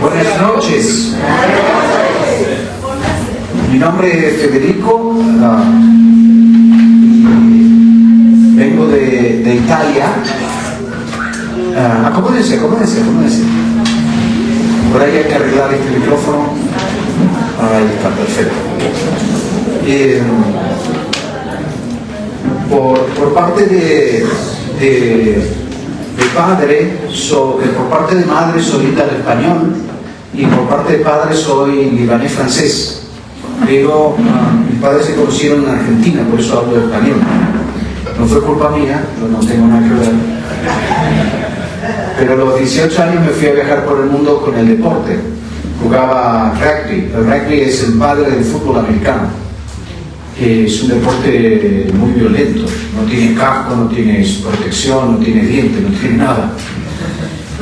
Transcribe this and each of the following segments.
Buenas noches. Mi nombre es Federico. Vengo de Italia. Acomódense. Por ahí hay que arreglar este micrófono. Ahí está, perfecto. Por parte de padre, por parte de madre soy italo-español y por parte de padre soy libanés-francés. Pero mis padres se conocieron en Argentina, por eso hablo español. No fue culpa mía, no tengo nada que ver. Pero a los 18 años me fui a viajar por el mundo con el deporte. Jugaba rugby. El rugby es el padre del fútbol americano. Es un deporte muy violento. No tiene casco, no tiene protección, no tiene dientes, no tiene nada.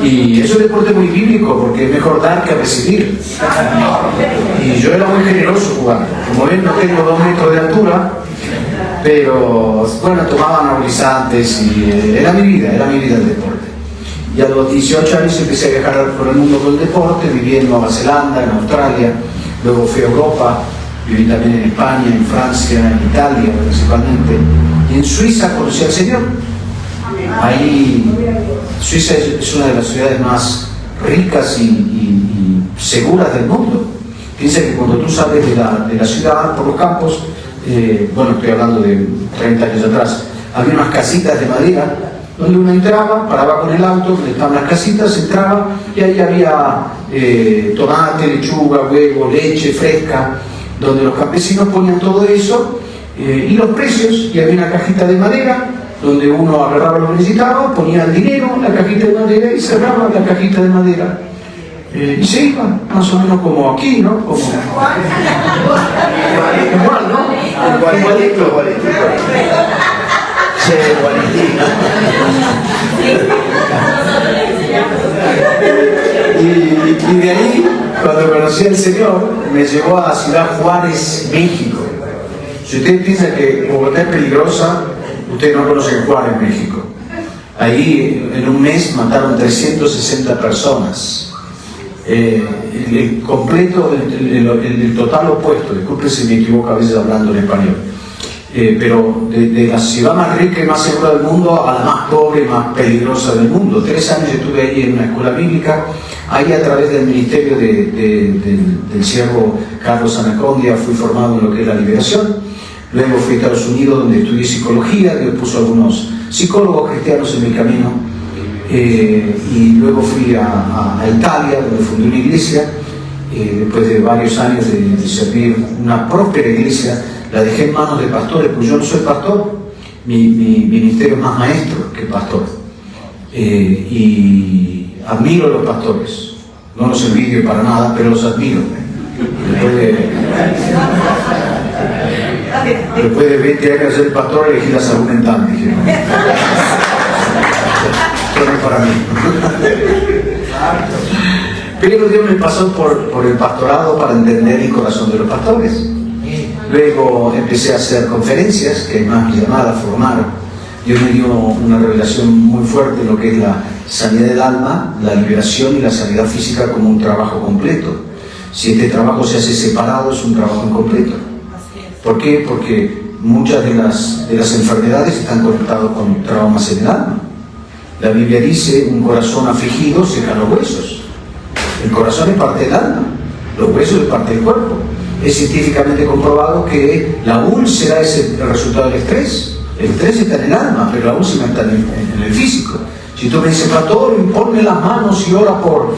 Y es un deporte muy bíblico porque es mejor dar que recibir. Y yo era muy generoso jugando. Como ven, no tengo 2 metros de altura, pero bueno, tomaba anabolizantes y era mi vida el deporte. Y a los 18 años empecé a viajar por el mundo con el deporte, viví en Nueva Zelanda, en Australia, luego fui a Europa, viví también en España, en Francia, en Italia principalmente, y en Suiza conocí al Señor. Ahí, Suiza es una de las ciudades más ricas y seguras del mundo. Piensa que cuando tú sales de la ciudad por los campos, bueno, estoy hablando de 30 años atrás, había unas casitas de madera donde uno entraba, paraba con el auto, donde estaban las casitas, entraba y ahí había tomate, lechuga, huevo, leche fresca, donde los campesinos ponían todo eso y los precios, y había una cajita de madera donde uno agarraba lo que necesitaba, ponía el dinero en la cajita de madera y cerraba la cajita de madera. Y se iba, más o menos como aquí, ¿no? Como... Igual, ¿no? Igualito. Sí, igualitito. Y de ahí, cuando conocí al Señor, me llevó a Ciudad Juárez, México. Si ustedes piensan que Bogotá es peligrosa, ustedes no conocen Juárez, México. Ahí en un mes mataron 360 personas. El completo, el total opuesto, disculpe si me equivoco a veces hablando en español, pero de la ciudad más rica y más segura del mundo a la más pobre y más peligrosa del mundo. 3 años estuve ahí en una escuela bíblica, ahí a través del ministerio del siervo Carlos Anacondia fui formado en lo que es la liberación. Luego fui a Estados Unidos donde estudié psicología, Dios puso algunos psicólogos cristianos en mi camino. Y luego fui a Italia, donde fundé una iglesia. Después de varios años de servir una próspera iglesia, la dejé en manos de pastores, pues yo no soy pastor, mi ministerio es más maestro que pastor. Y admiro a los pastores, no los envidio para nada, pero los admiro. Después de 20 años de ser pastor, elegí la salud mental, dije. Para mí. Pero Dios me pasó por el pastorado para entender el corazón de los pastores. Luego empecé a hacer conferencias, que es más mi llamada, formar. Dios me dio una revelación muy fuerte en lo que es la sanidad del alma, la liberación y la sanidad física como un trabajo completo. Si este trabajo se hace separado, es un trabajo incompleto. ¿Por qué? Porque muchas de las enfermedades están conectadas con traumas en el alma. La Biblia dice, un corazón afligido seca los huesos. El corazón es parte del alma, los huesos es parte del cuerpo. Es científicamente comprobado que la úlcera es el resultado del estrés. El estrés está en el alma, pero la úlcera está en el físico. Si tú me dices, pastor, ponme las manos y ora por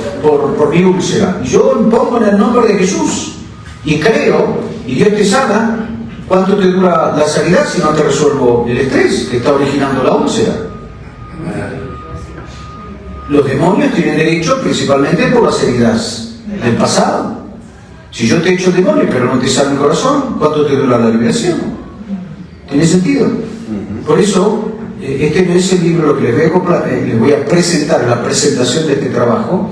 mi úlcera. Yo impongo en el nombre de Jesús y creo, y Dios te sana. ¿Cuánto te dura la sanidad si no te resuelvo el estrés que está originando la úlcera? Los demonios tienen derecho principalmente por las heridas del pasado. Si yo te echo demonio pero no te sale el corazón, ¿cuánto te dura la liberación? ¿Tiene sentido? Por eso, este no es el libro que les voy a presentar, la presentación de este trabajo.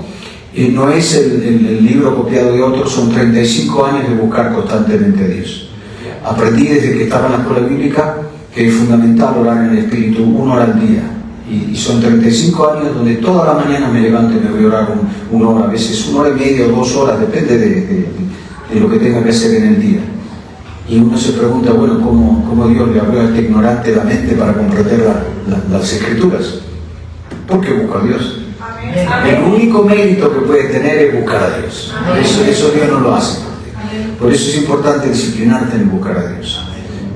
No es el libro copiado de otros, son 35 años de buscar constantemente a Dios. Aprendí desde que estaba en la escuela bíblica que es fundamental orar en el Espíritu 1 hora al día. Y son 35 años donde toda la mañana me levanto y me voy a orar una hora, a veces 1 hora y media o 2 horas, depende de lo que tenga que hacer en el día. Y uno se pregunta, bueno, ¿cómo Dios le abrió a este ignorante la mente para comprender las Escrituras? Porque busca a Dios. El único mérito que puede tener es buscar a Dios. Eso Dios no lo hace. Por eso es importante disciplinarte en buscar a Dios.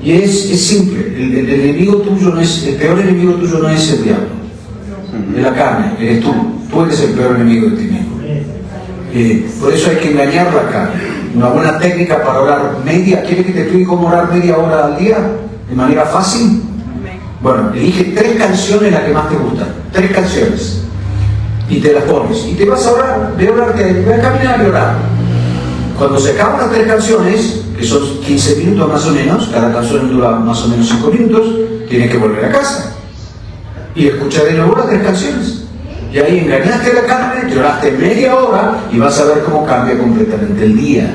Y es simple, el enemigo tuyo no es, el peor enemigo tuyo no es el diablo, es la carne, eres tú. Tú eres el peor enemigo de ti mismo. Por eso hay que engañar la carne. Una buena técnica para orar media, ¿quieres que te explique cómo orar media hora al día? De manera fácil. Bueno, elige 3 canciones las que más te gustan, 3 canciones. Y te las pones. Y te vas a orar, ve a caminar y orar. Cuando se acaban las 3 canciones, que son 15 minutos más o menos, cada canción dura más o menos 5 minutos, tienes que volver a casa. Y escuchar de nuevo las 3 canciones. Y ahí engañaste a la carne, te oraste media hora y vas a ver cómo cambia completamente el día.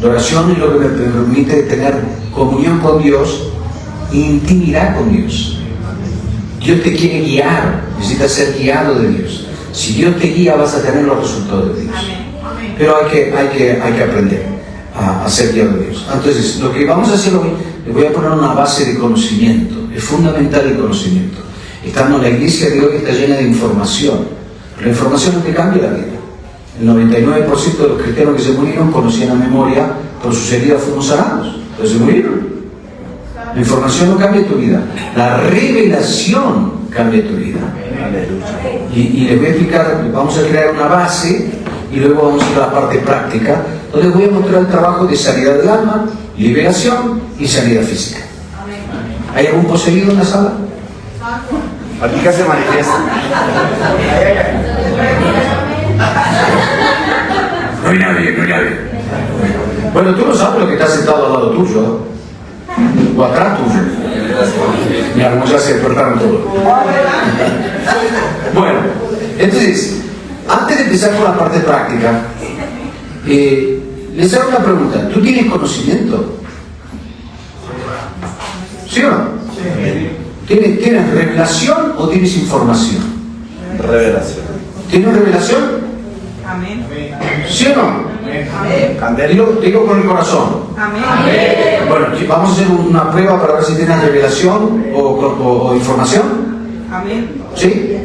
La oración es lo que me permite tener comunión con Dios, intimidad con Dios. Dios te quiere guiar, necesitas ser guiado de Dios. Si Dios te guía, vas a tener los resultados de Dios. Pero hay que aprender a ser guiado de Dios. Entonces, lo que vamos a hacer hoy, les voy a poner una base de conocimiento. Es fundamental el conocimiento. Estando en la iglesia de hoy está llena de información. Pero la información no te cambia la vida. El 99% de los cristianos que se murieron conocían a memoria, por sus heridas fueron sanados, pero se murieron. La información no cambia tu vida. La revelación cambia tu vida. Y les voy a explicar, vamos a crear una base y luego vamos a ir a la parte práctica, donde voy a mostrar el trabajo de sanidad del alma, liberación y sanidad física. ¿Hay algún poseído en la sala? Aquí que se manifiesta. No hay nadie. Bueno, tú no sabes lo que está sentado al lado tuyo, ¿eh? O atrás tuyo. Mira, como ya se despertaron todos. Bueno, entonces, antes de empezar con la parte práctica, les hago una pregunta. ¿Tú tienes conocimiento? ¿Sí o no? Sí. ¿Tienes revelación o tienes información? Revelación. ¿Tienes revelación? Amén. ¿Sí o no? Amén. Digo con el corazón. Amén. Bueno, vamos a hacer una prueba para ver si tienes revelación o información. Amén. ¿Sí?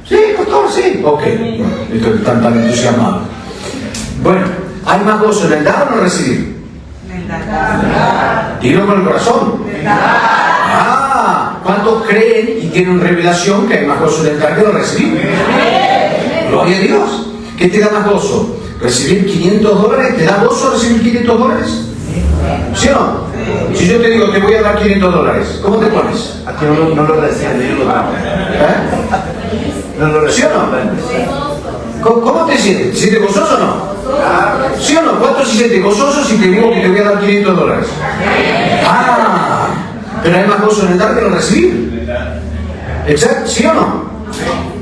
Sí, pastor, sí. Ok. Bueno, están tan entusiasmados. Bueno, ¿hay más gozo en el dar o en el recibir? Dilo con el corazón. ¿Cuántos creen y tienen revelación que hay más gozo en el dar que en el recibir? Gloria a Dios. ¿Qué te da más gozo? ¿Recibir $500? ¿Te da gozo recibir $500? ¿Sí o no? Si yo te digo, te voy a dar $500, ¿cómo te pones? Aquí no lo recibe, yo lo damos. No lo ¿Sí recibe. o no? ¿Cómo te sientes? ¿Te sientes gozoso o no? ¿Sí o no? ¿Cuánto se siente gozoso si te digo que te voy a dar $500? Pero hay más gozo en el dar que en el recibir. ¿Exacto? ¿Sí o no?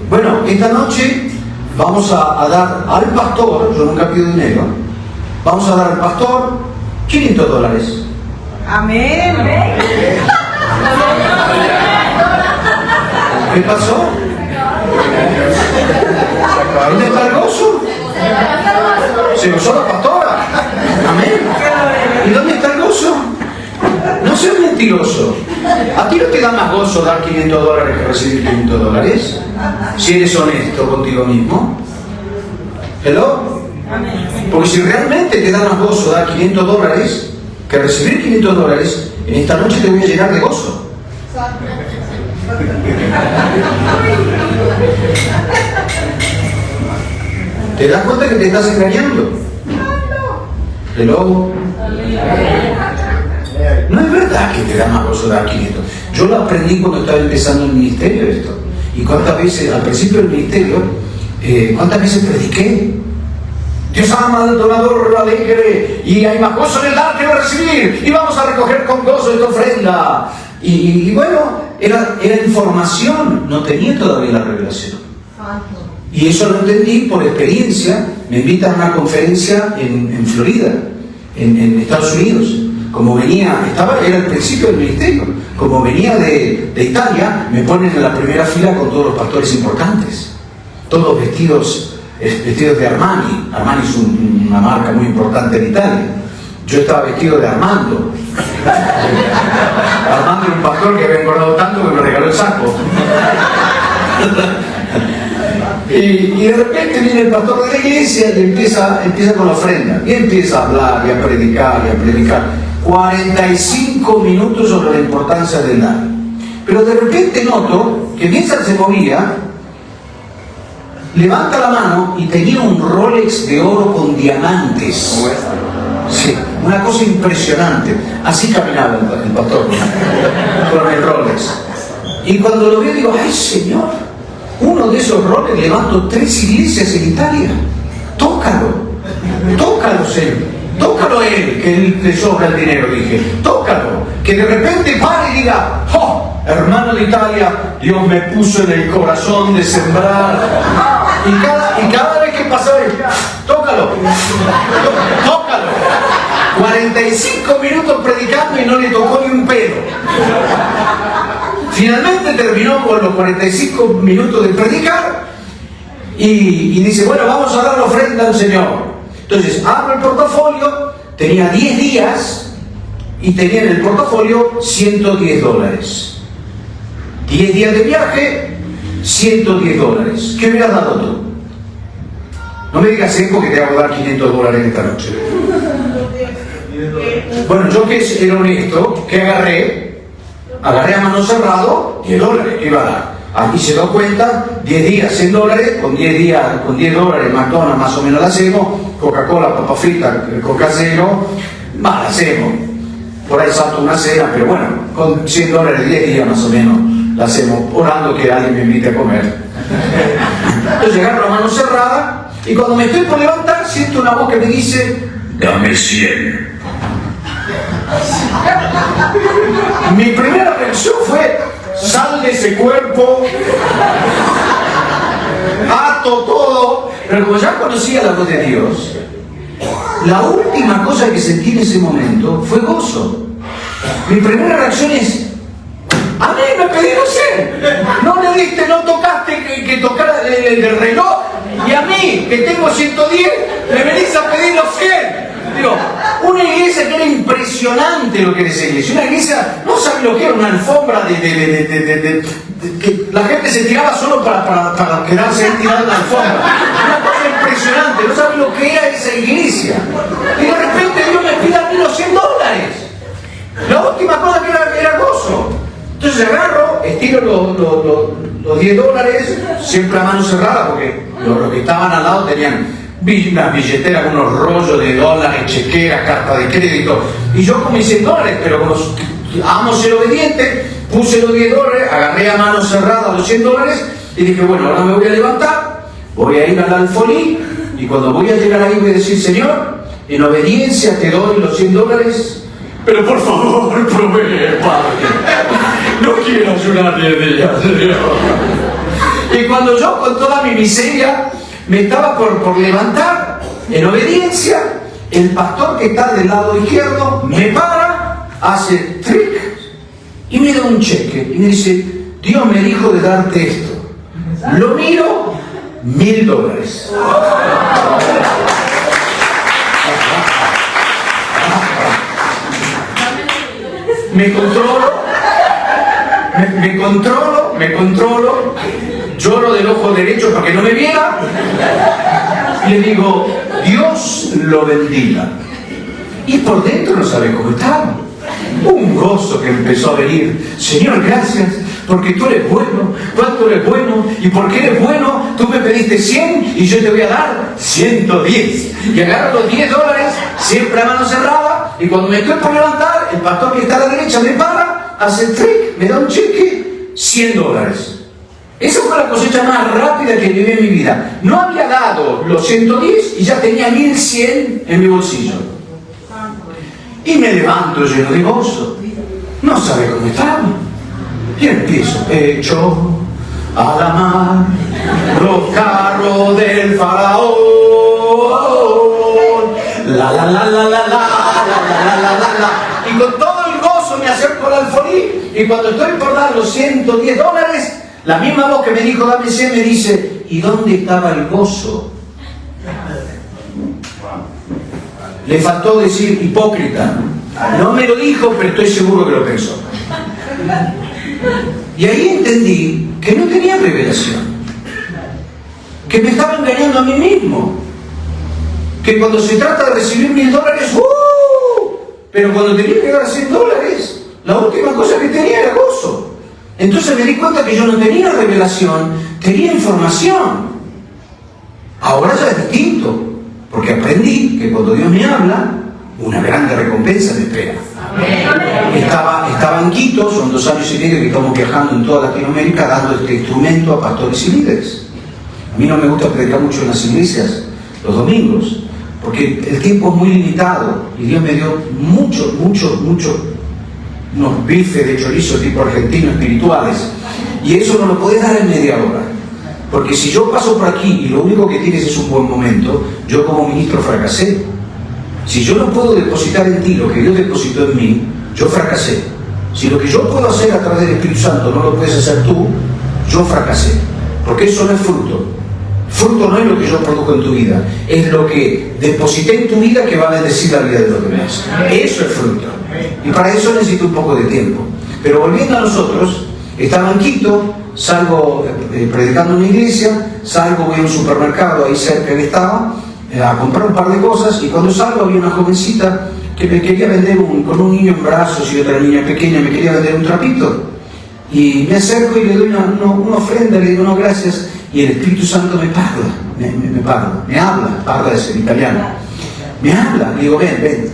Bueno, esta noche vamos a dar al pastor, yo nunca pido dinero, vamos a dar al pastor $500. Amén. ¿Qué pasó? ¿Dónde está el gozo? Se gozó la pastora. Amén. ¿Y dónde está el gozo? No seas mentiroso. ¿A ti no te da más gozo dar $500 que recibir $500? Si eres honesto contigo mismo. ¿Hello? Porque si realmente te da más gozo dar $500 que recibir $500, en esta noche te voy a llenar de gozo. ¿Te das cuenta que te estás engañando? ¿Hello? No es verdad que te da más gozo dar 500. Yo lo aprendí cuando estaba empezando el ministerio esto. Y cuántas veces, al principio del ministerio, cuántas veces prediqué. Dios ama al donador alegre y hay más gozo en el dar que en el recibir. Y vamos a recoger con gozo esta ofrenda. Y bueno, era información, no tenía todavía la revelación. Y eso lo entendí por experiencia. Me invitan a una conferencia en Florida, en Estados Unidos. Como era el principio del ministerio. como venía de Italia, me ponen en la primera fila con todos los pastores importantes, todos vestidos de Armani. Armani es una marca muy importante en Italia. Yo estaba vestido de Armando. Armando era un pastor que había engordado tanto que me regaló el saco. Y de repente viene el pastor de la iglesia y empieza con la ofrenda. Y empieza a hablar y a predicar y a predicar. 45 minutos sobre la importancia del dar. Pero de repente noto que mientras se movía, levanta la mano y tenía un Rolex de oro con diamantes. Sí, una cosa impresionante. Así caminaba el pastor con el Rolex. Y cuando lo veo digo, ¡ay, Señor! Uno de esos Rolex levantó 3 iglesias en Italia. Tócalo, Señor. Tócalo a él, que él le sobra el dinero, dije. Tócalo, que de repente pare y diga, ¡oh! Hermano de Italia, Dios me puso en el corazón de sembrar. Y cada vez que pasaba, tócalo. 45 minutos predicando y no le tocó ni un pelo. Finalmente terminó con los 45 minutos de predicar y dice, bueno, vamos a dar la ofrenda al Señor. Entonces, abro el portafolio, tenía 10 días y tenía en el portafolio $110. 10 días de viaje, $110. ¿Qué hubieras dado tú? No me digas eso porque te voy a dar $500 esta noche. Bueno, yo que era honesto, que agarré a mano cerrado $10 que iba a dar. Aquí se da cuenta, 10 días, $100, con $10 McDonald's más o menos la hacemos, Coca-Cola, papa frita, Coca Cero, más la hacemos. Por ahí salto una cena, pero bueno, con $100, 10 días más o menos la hacemos, orando que alguien me invite a comer. Entonces agarro la mano cerrada y cuando me estoy por levantar siento una voz que me dice, dame 100. Mi primera reacción fue, sal de ese cuerpo, ato todo. Pero como ya conocía la voz de Dios, la última cosa que sentí en ese momento fue gozo. Mi primera reacción es, a mí me pedieron 100, no le diste, no tocaste que tocara el reloj, y a mí, que tengo 110, me venís a pedir los 100. Digo, una iglesia que era impresionante lo que era esa iglesia. Una iglesia, no sabe lo que era una alfombra que la gente se tiraba solo para quedarse tirada en la alfombra. Una cosa impresionante, no sabe lo que era esa iglesia. Y de repente Dios me pide a mí los $100. La última cosa que era gozo. Entonces agarro, estiro los $10, siempre a mano cerrada, porque los que estaban al lado tenían unas billeteras con unos rollos de dólares, chequeras, carta de crédito, y yo con mis $100, pero como amo ser obediente, puse los $10, agarré a mano cerrada los $100 y dije, bueno, ahora me voy a levantar, voy a ir al alfolí, y cuando voy a llegar ahí voy a decir, Señor, en obediencia te doy los $100, pero por favor, provee, Padre, no quiero ayunar 10 días, Señor. Y cuando yo con toda mi miseria me estaba por levantar, en obediencia, el pastor que está del lado izquierdo me para, hace trick y me da un cheque y me dice, Dios me dijo de darte esto. Lo miro, $1000. Me controlo, lloro del ojo derecho para que no me viera, y le digo, Dios lo bendiga. Y por dentro no sabe cómo estaba. Un gozo que empezó a venir. Señor, gracias, porque tú eres bueno, cuánto eres bueno, y porque eres bueno, tú me pediste 100 y yo te voy a dar 110. Y agarro los $10, siempre a mano cerrada, y cuando me estoy por levantar, el pastor que está a la derecha me para, hace el trick, me da un cheque, $100. Esa fue la cosecha más rápida que viví en mi vida. No había dado los 110 y ya tenía 1100 en mi bolsillo. Y me levanto lleno de gozo. No sabe cómo estaba. Y empiezo, hecho a la mar los carros del faraón. La la la la la la la la la la la. Y con todo el gozo gozo, me acerco al alfolí y cuando estoy por dar los $110, la misma voz que me dijo dame 100 me dice, ¿y dónde estaba el gozo? Le faltó decir hipócrita. No me lo dijo, pero estoy seguro que lo pensó. Y ahí entendí que no tenía revelación, que me estaba engañando a mí mismo, que cuando se trata de recibir $1000, pero cuando tenía que dar $100, la última cosa que tenía era gozo. Entonces me di cuenta que yo no tenía revelación, tenía información. Ahora ya es distinto, porque aprendí que cuando Dios me habla, una grande recompensa me espera. Estaba en Quito, son 2 años y medio que estamos viajando en toda Latinoamérica dando este instrumento a pastores y líderes. A mí no me gusta predicar mucho en las iglesias los domingos, porque el tiempo es muy limitado y Dios me dio mucho, unos bifes de chorizo tipo argentino espirituales, y eso no lo podés dar en media hora. Porque si yo paso por aquí y lo único que tienes es un buen momento, yo como ministro fracasé. Si yo no puedo depositar en ti lo que Dios depositó en mí, yo fracasé. Si lo que yo puedo hacer a través del Espíritu Santo no lo puedes hacer tú, yo fracasé. Porque eso no es fruto. Fruto no es lo que yo produzco en tu vida, es lo que deposité en tu vida que va a bendecir la vida de los demás. Eso es fruto. Y para eso necesito un poco de tiempo. Pero volviendo a nosotros, estaba en Quito, salgo predicando en una iglesia, salgo, voy a un supermercado ahí cerca que estaba, a comprar un par de cosas, y cuando salgo había una jovencita que me quería vender con un niño en brazos y otra niña pequeña me quería vender un trapito. Y me acerco y le doy una ofrenda, le digo no gracias, y el Espíritu Santo me habla, parla es en italiano, me habla, le digo ven,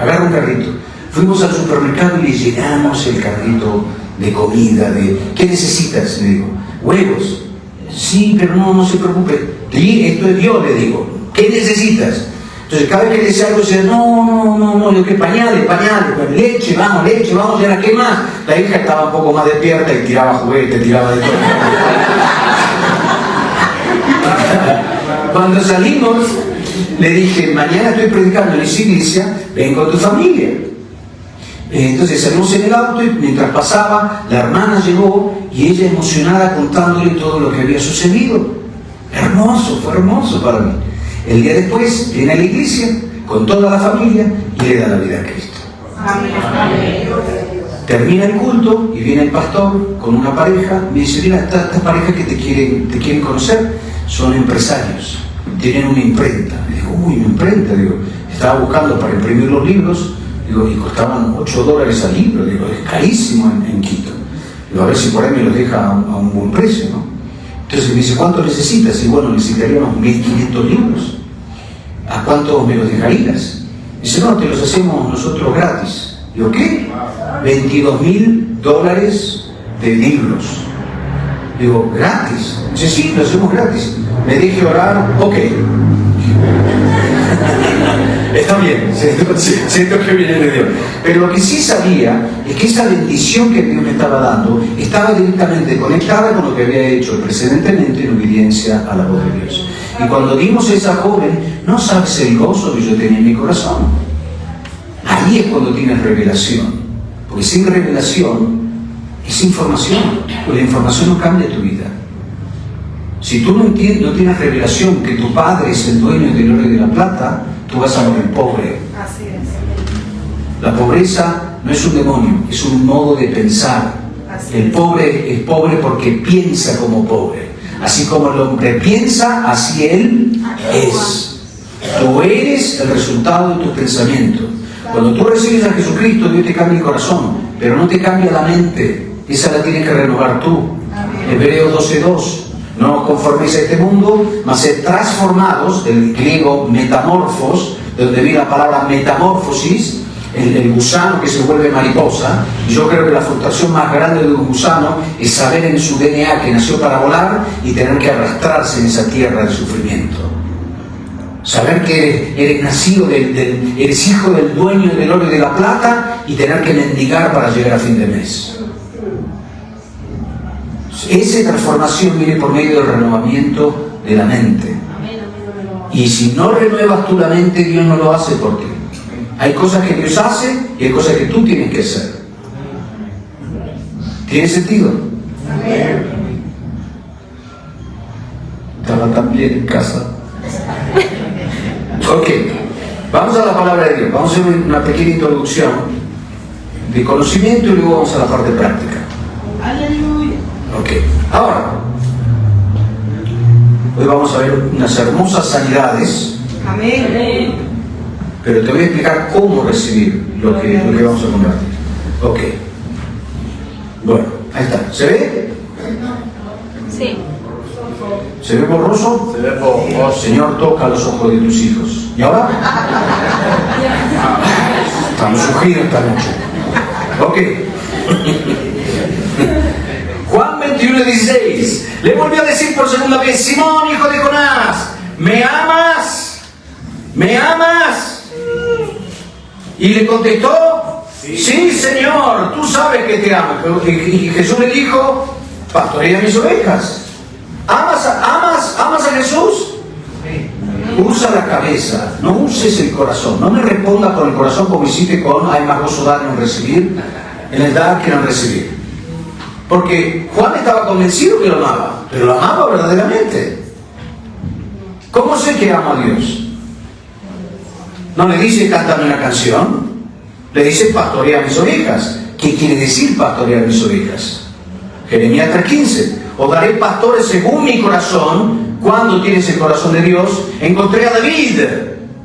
agarra un carrito. Fuimos al supermercado y le llenamos el carrito de comida, ¿qué necesitas? Le digo, huevos. Sí, pero no se preocupe. Sí, esto es Dios, le digo. ¿Qué necesitas? Entonces cada vez que le decía algo, decía, no, yo que pañales, pues, leche, vamos, ya ¿qué más? La hija estaba un poco más despierta y tiraba juguetes, tiraba de todo. Cuando salimos, le dije, mañana estoy predicando en esa iglesia, ven con tu familia. Entonces salimos en el auto y mientras pasaba, la hermana llegó y ella emocionada contándole todo lo que había sucedido. Fue hermoso para mí. El día después viene a la iglesia con toda la familia y le da la vida a Cristo. Amén. Termina el culto y viene el pastor con una pareja. Me dice, mira, estas parejas que te quieren conocer son empresarios, tienen una imprenta. Le digo, una imprenta. Digo, estaba buscando para imprimir los libros. Digo, y costaban $8 al libro. Digo, es carísimo en Quito. Digo, a ver si por ahí me los deja a un buen precio, ¿no? Entonces me dice, ¿cuánto necesitas? Y bueno, necesitaríamos 1.500 libros. ¿A cuánto me los dejarías? Dice, no, te los hacemos nosotros gratis. Digo, ¿qué? $22.000 de libros. Digo, ¿gratis? Dice, sí, lo hacemos gratis. Me dije orar, ok. Está bien, siento que viene de Dios. Pero lo que sí sabía es que esa bendición que Dios me estaba dando estaba directamente conectada con lo que había hecho precedentemente en obediencia a la voz de Dios. Y cuando dimos a esa joven, no sabes el gozo que yo tenía en mi corazón. Ahí es cuando tienes revelación. Porque sin revelación es información. Pues la información no cambia tu vida. Si tú no tienes revelación que tu padre es el dueño del oro y de la plata, tú vas a morir pobre. Así es. La pobreza no es un demonio, es un modo de pensar. El pobre es pobre porque piensa como pobre. Así como el hombre piensa, así él es. Tú eres el resultado de tus pensamientos. Cuando tú recibes a Jesucristo, Dios te cambia el corazón, pero no te cambia la mente. Esa la tienes que renovar tú. Hebreos 12:2. No os conforméis a este mundo, mas sed transformados, del griego metamorfos, de donde viene la palabra metamorfosis, el gusano que se vuelve mariposa. Y yo creo que la frustración más grande de un gusano es saber en su DNA que nació para volar y tener que arrastrarse en esa tierra de sufrimiento. Saber que eres nacido eres hijo del dueño del oro y de la plata y tener que mendigar para llegar a fin de mes. Esa transformación viene por medio del renovamiento de la mente. Y si no renuevas tú la mente, Dios no lo hace por ti. Hay cosas que Dios hace y hay cosas que tú tienes que hacer. ¿Tiene sentido? Estaba tan bien en casa. Ok, vamos a la palabra de Dios. Vamos a hacer una pequeña introducción de conocimiento y luego vamos a la parte práctica. Aleluya. Ok, ahora, hoy vamos a ver unas hermosas sanidades, Amén. pero te voy a explicar cómo recibir lo que vamos a compartir. Ok, bueno, ahí está. ¿Se ve? Sí. ¿Se ve borroso? Se ve borroso. Señor, toca los ojos de tus hijos. ¿Y ahora? Estamos ungidos esta noche. Ok. Juan 21:16. Le volvió a decir por segunda vez: Simón, hijo de Jonás, ¿me amas? ¿Me amas? Y le contestó: sí, Señor, tú sabes que te amo. Y Jesús le dijo: pastorea mis ovejas. ¿Amas a Jesús? Usa la cabeza, no uses el corazón. No me responda con el corazón como hiciste con hay más gozo dar en recibir, en el dar que en recibir. Porque Juan estaba convencido que lo amaba, pero lo amaba verdaderamente. ¿Cómo sé que amo a Dios? No le dice cántame una canción, le dice pastorea mis ovejas. ¿Qué quiere decir pastorear mis ovejas? Jeremías 3:15. Os daré pastores según mi corazón. Cuando tienes el corazón de Dios, encontré a David,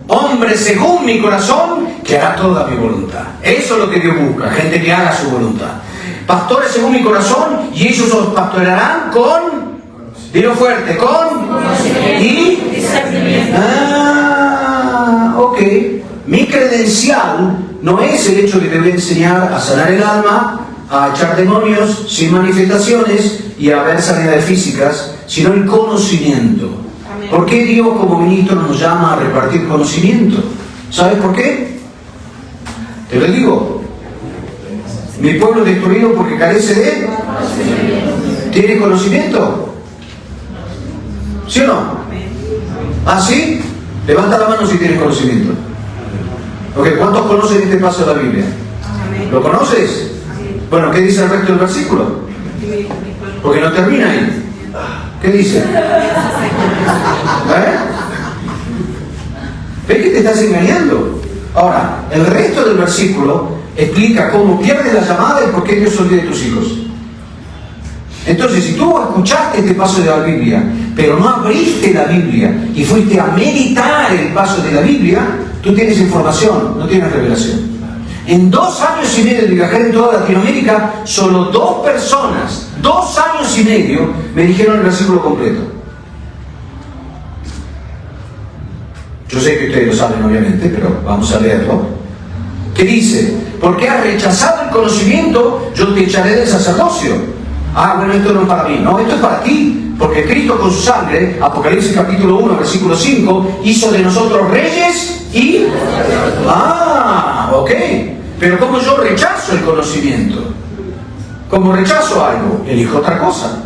hombre según mi corazón, que hará toda mi voluntad. Eso es lo que Dios busca, gente que haga su voluntad. Pastores según mi corazón, y ellos os pastorearán con, dilo fuerte, con y ok. Mi credencial no es el hecho que te voy a enseñar a sanar el alma, a echar demonios sin manifestaciones y a ver sanidades físicas, sino el conocimiento. Amén. ¿Por qué Dios como ministro nos llama a repartir conocimiento? ¿Sabes por qué? Te lo digo. Mi pueblo es destruido porque carece de... ¿Tiene conocimiento? ¿Sí o no? ¿Ah, sí? Levanta la mano si tienes conocimiento. Ok, ¿cuántos conocen este paso de la Biblia? ¿Lo conoces? Bueno, ¿qué dice el resto del versículo? Porque no termina ahí. ¿Qué dice? ¿Ves que te estás engañando? Ahora, el resto del versículo explica cómo pierdes la llamada y por qué Dios se olvida de tus hijos. Entonces, si tú escuchaste este paso de la Biblia, pero no abriste la Biblia y fuiste a meditar el paso de la Biblia, tú tienes información, no tienes revelación. En 2 años y medio de viajar en toda Latinoamérica, solo 2 personas, 2 años y medio, me dijeron el versículo completo. Yo sé que ustedes lo saben, obviamente, pero vamos a leerlo. ¿Qué dice? Porque has rechazado el conocimiento, yo te echaré del sacerdocio. Ah, bueno, esto no es para mí. No, esto es para ti. Porque Cristo con su sangre, Apocalipsis capítulo 1, versículo 5, hizo de nosotros reyes y... Ah, ok. Pero como yo rechazo el conocimiento, como rechazo algo, elijo otra cosa.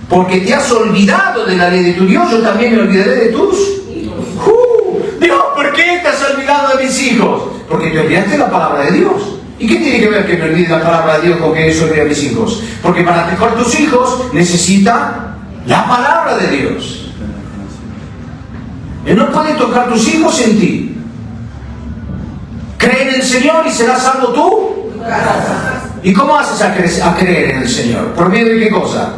Porque te has olvidado de la ley de tu Dios, yo también me olvidaré de tus... Dios, ¿por qué te has olvidado de mis hijos? Porque te olvidaste de la palabra de Dios. ¿Y qué tiene que ver que me olvide la palabra de Dios con que yo olvide a mis hijos? Porque para tocar tus hijos necesita la palabra de Dios. Él no puede tocar tus hijos en ti. Cree en el Señor y serás salvo tú. ¿Y cómo haces a creer en el Señor? ¿Por medio de qué cosa?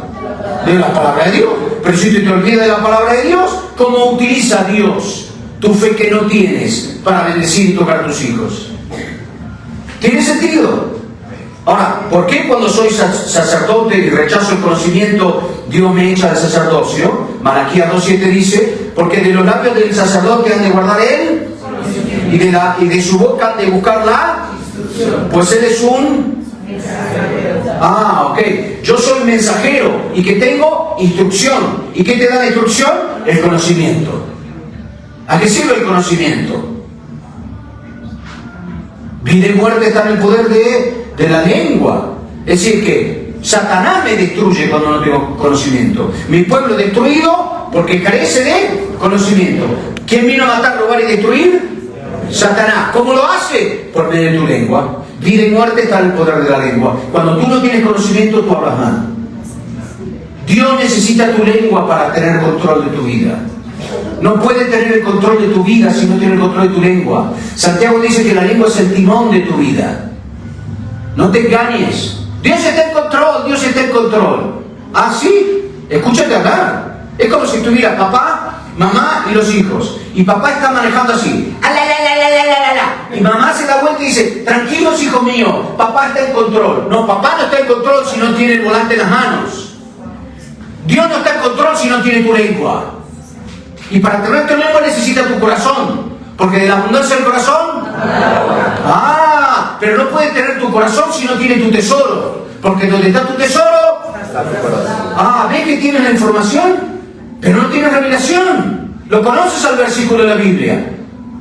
De la palabra de Dios. Pero si te olvidas de la palabra de Dios, ¿cómo utiliza Dios tu fe que no tienes para bendecir y tocar a tus hijos? ¿Tiene sentido? Ahora, ¿por qué cuando soy sacerdote y rechazo el conocimiento, Dios me echa del sacerdocio? Malaquías 2:7 dice, porque de los labios del sacerdote han de guardar él, y de su boca han de buscarla, pues él es un... Ah, ok. Yo soy mensajero y que tengo instrucción. ¿Y qué te da la instrucción? El conocimiento. ¿A qué sirve el conocimiento? Vida y muerte están en el poder de la lengua. Es decir que Satanás me destruye cuando no tengo conocimiento. Mi pueblo es destruido porque carece de conocimiento. ¿Quién vino a matar, robar y destruir? Satanás. ¿Cómo lo hace? Por medio de tu lengua. Vida y muerte está en el poder de la lengua. Cuando tú no tienes conocimiento, tú hablas mal. Dios necesita tu lengua para tener control de tu vida. No puede tener el control de tu vida si no tiene el control de tu lengua. Santiago dice que la lengua es el timón de tu vida. No te engañes. Dios está en control, Dios está en control. Ah, sí, escúchate hablar. Es como si estuviera papá, mamá y los hijos. Y papá está manejando así. Y mamá se da vuelta y dice, tranquilos hijos míos, papá está en control. No, papá no está en control si no tiene el volante en las manos. Dios no está en control si no tiene tu lengua. Y para tener tu lengua necesita tu corazón. Porque de la abundancia del corazón... Ah, pero no puedes tener tu corazón si no tiene tu tesoro. Porque donde está tu tesoro... Ah, ¿ves que tienes la información? Pero no tienes revelación. Lo conoces al versículo de la Biblia.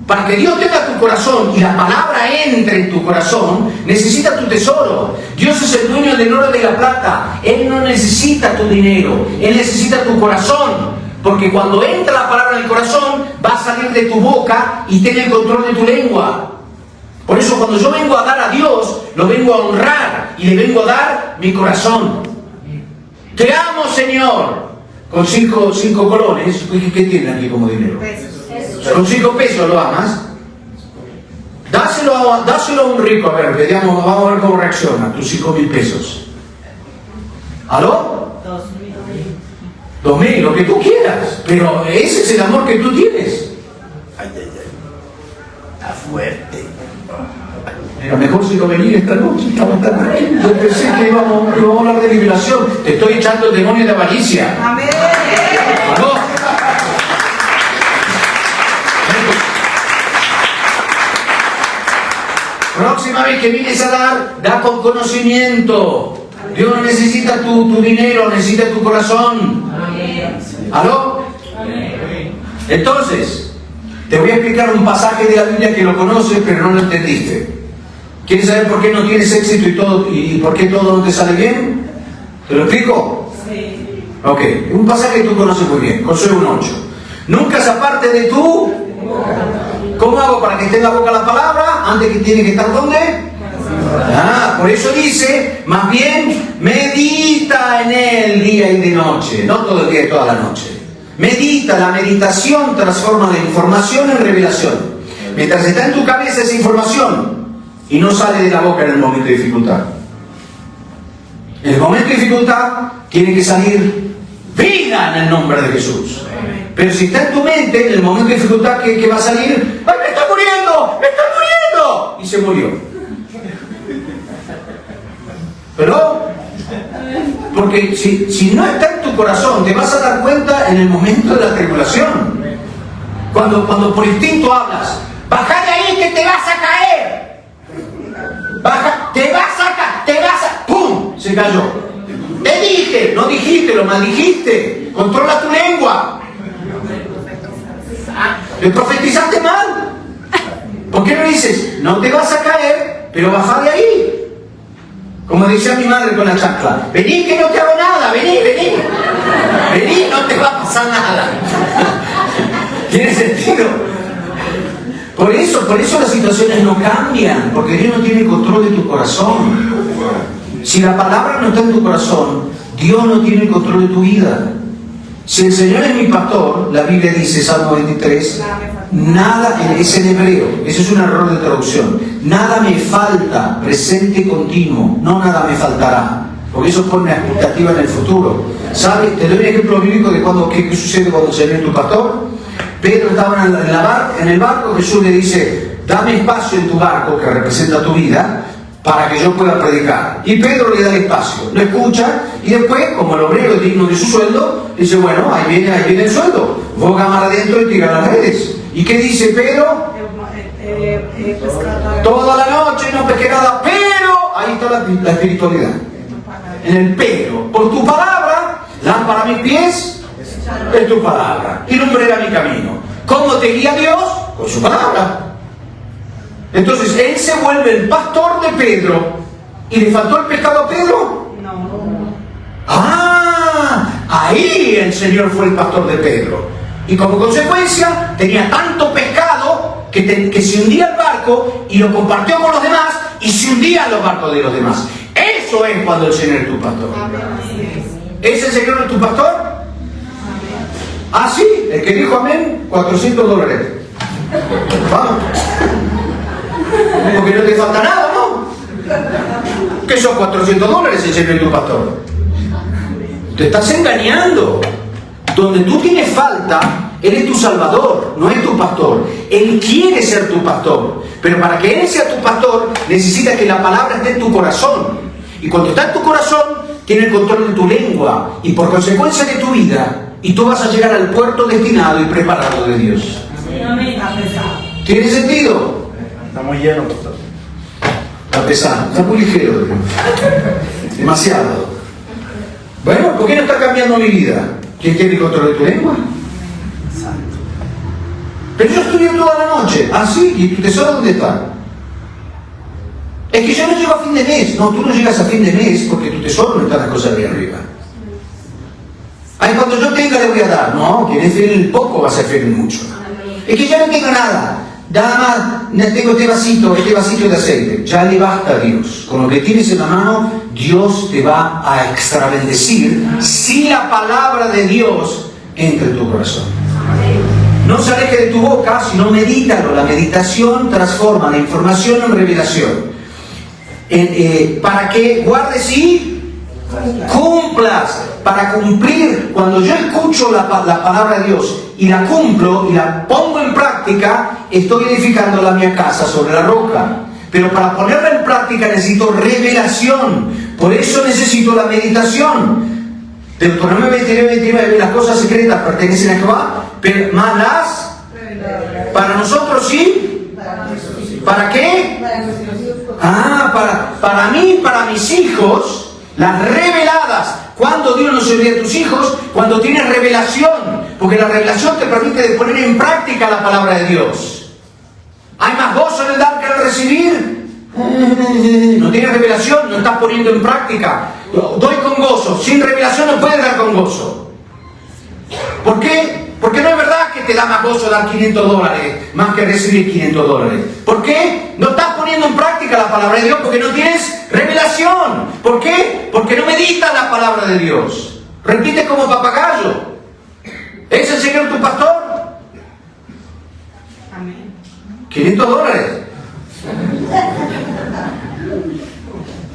Para que Dios tenga tu corazón y la palabra entre en tu corazón, necesita tu tesoro. Dios es el dueño del oro y de la plata. Él no necesita tu dinero. Él necesita tu corazón. Porque cuando entra la palabra en el corazón, va a salir de tu boca y tiene el control de tu lengua. Por eso cuando yo vengo a dar a Dios, lo vengo a honrar y le vengo a dar mi corazón. Te amo, Señor. Con cinco colones, ¿qué tiene aquí como dinero? Con 5 pesos lo amas. Dáselo a un rico, a ver, vamos a ver cómo reacciona tus 5.000 pesos. ¿Aló? 2.000, lo que tú quieras, pero ese es el amor que tú tienes. Está fuerte. Era mejor si no venir esta noche, estaba tan aquí. Yo pensé que íbamos a hablar de liberación. Te estoy echando el demonio de avaricia. Amén. ¿Aló? Próxima vez que vienes a dar, da con conocimiento. Dios no necesita tu dinero, necesita tu corazón. ¿Aló? Entonces, te voy a explicar un pasaje de la Biblia que lo conoces, pero no lo entendiste. ¿Quieres saber por qué no tienes éxito y por qué todo no te sale bien? ¿Te lo explico? Sí. Ok, un pasaje que tú conoces muy bien, Josué 1:8. Nunca se aparte de tú. ¿Cómo hago para que esté en la boca la palabra? Antes que tiene que estar ¿dónde? Ah, por eso dice, más bien medita en él día y de noche, no todo el día y toda la noche. Medita, la meditación transforma la información en revelación. Mientras está en tu cabeza esa información y no sale de la boca en el momento de dificultad. En el momento de dificultad tiene que salir vida en el nombre de Jesús. Pero si está en tu mente, en el momento de dificultad, ¿qué va a salir? ¡Ay, me estoy muriendo! ¡Me estoy muriendo! Y se murió. Pero, porque si no está en tu corazón, te vas a dar cuenta en el momento de la tribulación. Cuando por instinto hablas, baja de ahí que te vas a caer. Baja, te vas a... ¡Pum! Se cayó. Te dije, no dijiste, lo maldijiste. Controla tu lengua. ¿Le profetizaste mal? ¿Por qué no dices, no te vas a caer, pero baja de ahí? Como decía mi madre con la chancla, vení que no te hago nada, vení, no te va a pasar nada. ¿Tiene sentido? Por eso las situaciones no cambian, porque Dios no tiene control de tu corazón. Si la palabra no está en tu corazón, Dios no tiene el control de tu vida. Si el Señor es mi pastor, la Biblia dice, Salmo 23, nada, es en hebreo, eso es un error de traducción, nada me falta, presente continuo, no nada me faltará, porque eso pone una expectativa en el futuro. ¿Sabes? Te doy un ejemplo bíblico de qué sucede cuando el Señor es tu pastor. Pedro estaba en el barco, Jesús le dice, dame espacio en tu barco, que representa tu vida, para que yo pueda predicar. Y Pedro le da el espacio, lo escucha, y después, como el obrero es digno de su sueldo, dice, bueno, ahí viene el sueldo, boga mar adentro y tira las redes. ¿Y qué dice Pedro? Toda la noche no pesqué nada, pero ahí está la espiritualidad. En el pero, por tu palabra, lámpara a mis pies, es tu palabra, y lumbrera mi camino. ¿Cómo te guía Dios? Con su palabra. Entonces él se vuelve el pastor de Pedro. ¿Y le faltó el pescado a Pedro? No. Ah, ahí el Señor fue el pastor de Pedro. Y como consecuencia tenía tanto pescado que se hundía el barco y lo compartió con los demás y se hundían los barcos de los demás. Eso es cuando el Señor es tu pastor. ¿Es el Señor tu pastor? Ah, sí, el que dijo amén, $400. Vamos. Porque no te falta nada, ¿no? ¿Qué son $400 el Señor es tu pastor? Te estás engañando. Donde tú tienes falta, Él es tu salvador, no es tu pastor. Él quiere ser tu pastor. Pero para que Él sea tu pastor, necesita que la palabra esté en tu corazón. Y cuando está en tu corazón, tiene el control de tu lengua. Y por consecuencia de tu vida, y tú vas a llegar al puerto destinado y preparado de Dios. ¿Tiene sentido? Está muy lleno, pastor. Está pesado, está muy ligero. Demasiado. Bueno, ¿por qué no está cambiando mi vida? ¿Quién tiene el control de tu lengua? Pero yo estudio toda la noche. Ah, sí, ¿y tu tesoro dónde está? Es que yo no llego a fin de mes. No, tú no llegas a fin de mes porque tu tesoro no está en las cosas de arriba. Ay, cuando yo tenga le voy a dar. No, quien es fiel en el poco va a ser fiel en mucho. Es que ya no tengo nada. Nada más, tengo este vasito de aceite. Ya le basta a Dios. Con lo que tienes en la mano, Dios te va a extrabendecir si la palabra de Dios entra en tu corazón. No se aleje de tu boca, sino medítalo. La meditación transforma la información en revelación. Para que guardes y cumplas. Para cumplir, cuando yo escucho la palabra de Dios y la cumplo y la pongo en práctica, estoy edificando la mía casa sobre la roca. Pero para ponerla en práctica necesito revelación. Por eso necesito la meditación. Deuteronomio 29, las cosas secretas pertenecen a Jehová, pero más las para nosotros sí. ¿Para qué? Para mí y para mis hijos. Las reveladas. ¿Cuándo Dios nos envía a tus hijos? Cuando tienes revelación. Porque la revelación te permite de poner en práctica la palabra de Dios. ¿Hay más gozo en el dar que en el recibir? No tienes revelación, no estás poniendo en práctica. Doy con gozo. Sin revelación no puedes dar con gozo. ¿Por qué? Porque no es verdad que te da más gozo dar $500 más que recibir $500. ¿Por qué? No estás poniendo en práctica la palabra de Dios porque no tienes revelación. ¿Por qué? Porque no meditas la palabra de Dios. Repite como papagayo. ¿Es el Señor tu pastor? Amén. $500.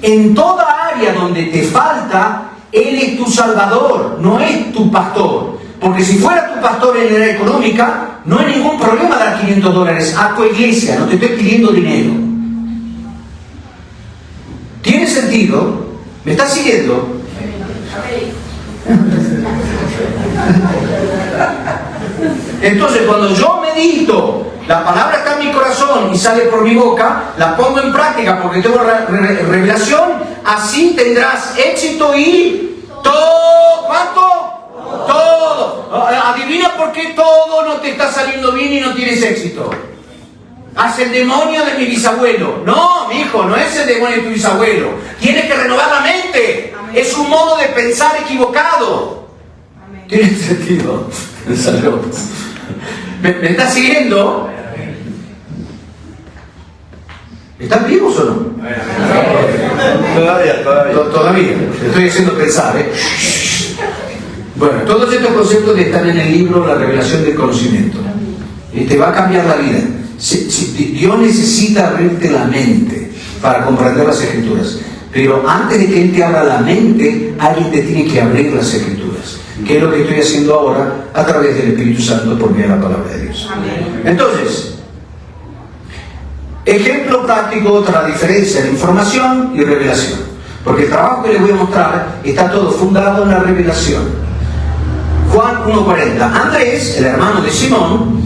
En toda área donde te falta, Él es tu salvador, no es tu pastor. Porque si fuera tu pastor en la área económica, no hay ningún problema dar $500 a tu iglesia, no te estoy pidiendo dinero. ¿Tiene sentido? ¿Me estás siguiendo? Entonces, cuando yo medito, la palabra está en mi corazón y sale por mi boca, la pongo en práctica porque tengo revelación, así tendrás éxito y todo. ¿Cuánto? Todo. Adivina por qué todo no te está saliendo bien y no tienes éxito. Haz el demonio de mi bisabuelo. No, mi hijo, no es el demonio de tu bisabuelo. Tienes que renovar la mente. Amén. Es un modo de pensar equivocado. Amén. ¿Tiene sentido? ¿Me estás siguiendo? ¿Están vivos o no? Todavía. Te estoy haciendo pensar, ¿eh? Bueno, todos estos conceptos están en el libro La Revelación del Conocimiento. Y te va a cambiar la vida. Dios necesita abrirte la mente para comprender las Escrituras. Pero antes de que Él te abra la mente, alguien te tiene que abrir las Escrituras. Que es lo que estoy haciendo ahora a través del Espíritu Santo por medio de la palabra de Dios. Amén. Entonces, ejemplo práctico de la diferencia de información y revelación. Porque el trabajo que les voy a mostrar está todo fundado en la revelación. Juan 1:40. Andrés, el hermano de Simón,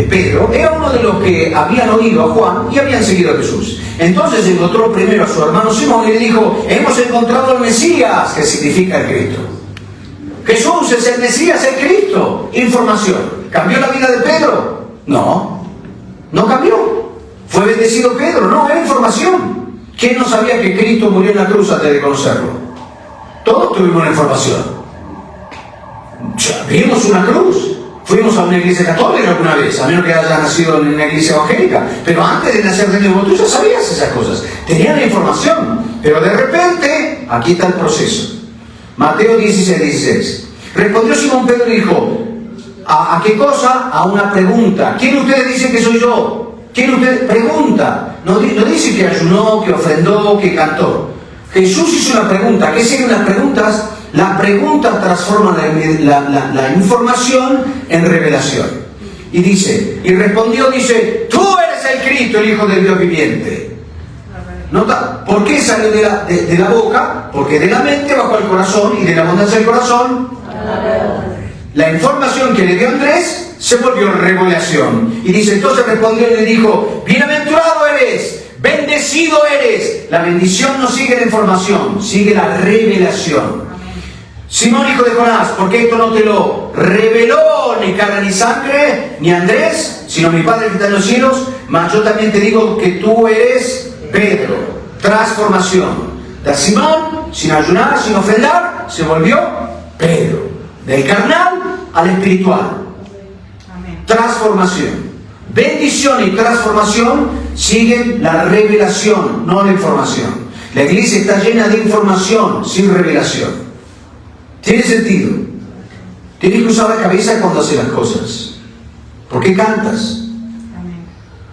Pedro, era uno de los que habían oído a Juan y habían seguido a Jesús. Entonces encontró primero a su hermano Simón y le dijo: hemos encontrado al Mesías, que significa el Cristo. Jesús es el Mesías, el Cristo. Información. ¿Cambió la vida de Pedro? No, no cambió. ¿Fue bendecido Pedro? No, era información. ¿Quién no sabía que Cristo murió en la cruz antes de conocerlo? Todos tuvimos una información. Vimos una cruz. Fuimos a una iglesia católica alguna vez, a menos que hayas nacido en una iglesia evangélica, pero antes de nacer de nuevo tú ya sabías esas cosas, tenías la información, pero de repente, aquí está el proceso. Mateo 16:16. Respondió Simón Pedro y dijo, ¿a qué cosa? A una pregunta. ¿Quién de ustedes dice que soy yo? ¿Quién de ustedes pregunta? No dice que ayunó, que ofrendó, que cantó. Jesús hizo una pregunta. ¿Qué siguen las preguntas? Las preguntas transforman la información en revelación. Y dice, y respondió, dice, tú eres el Cristo, el Hijo del Dios viviente. ¿Nota? ¿Por qué salió de la boca? Porque de la mente bajó al corazón, y de la abundancia del corazón, la información que le dio Andrés se volvió revelación. Y dice, entonces respondió y le dijo, bienaventurado eres, bendecido eres. La bendición no sigue la información, sigue la revelación. Simón, hijo de Jonás, porque esto no te lo reveló ni carne ni sangre, ni Andrés, sino mi Padre que está en los cielos, mas yo también te digo que tú eres Pedro. Transformación. De Simón, sin ayunar, sin ofrendar, se volvió Pedro. Del carnal al espiritual. Transformación. Bendición y transformación siguen la revelación, no la información. La iglesia está llena de información sin revelación. Tiene sentido. Tienes que usar la cabeza cuando haces las cosas. ¿Por qué cantas?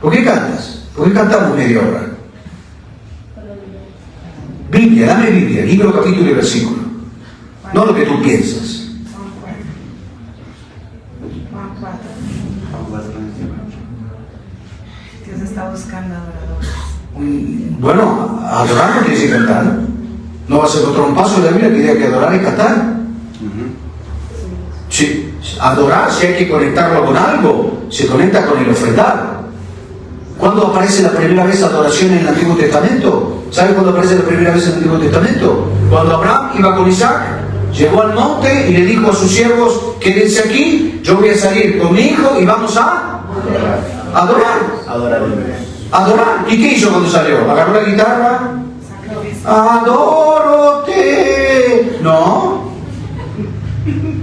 ¿Por qué cantas? ¿Por qué cantamos media hora? Biblia, dame Biblia, libro, capítulo y versículo. No lo que tú piensas. Dios está buscando adoradores. Bueno, adorar no quiere decir cantar. No va a ser otro un paso de la Biblia que diga que adorar es cantar. Sí, adorar, si hay que conectarlo con algo, se conecta con el ofrendar. ¿Cuándo aparece la primera vez adoración en el Antiguo Testamento? ¿Sabe cuándo aparece la primera vez en el Antiguo Testamento? Cuando Abraham iba con Isaac, llegó al monte y le dijo a sus siervos, quédense aquí, yo voy a salir con mi hijo y vamos a adorar. Adorar. ¿Y qué hizo cuando salió? ¿Agarró la guitarra? Adórote. No.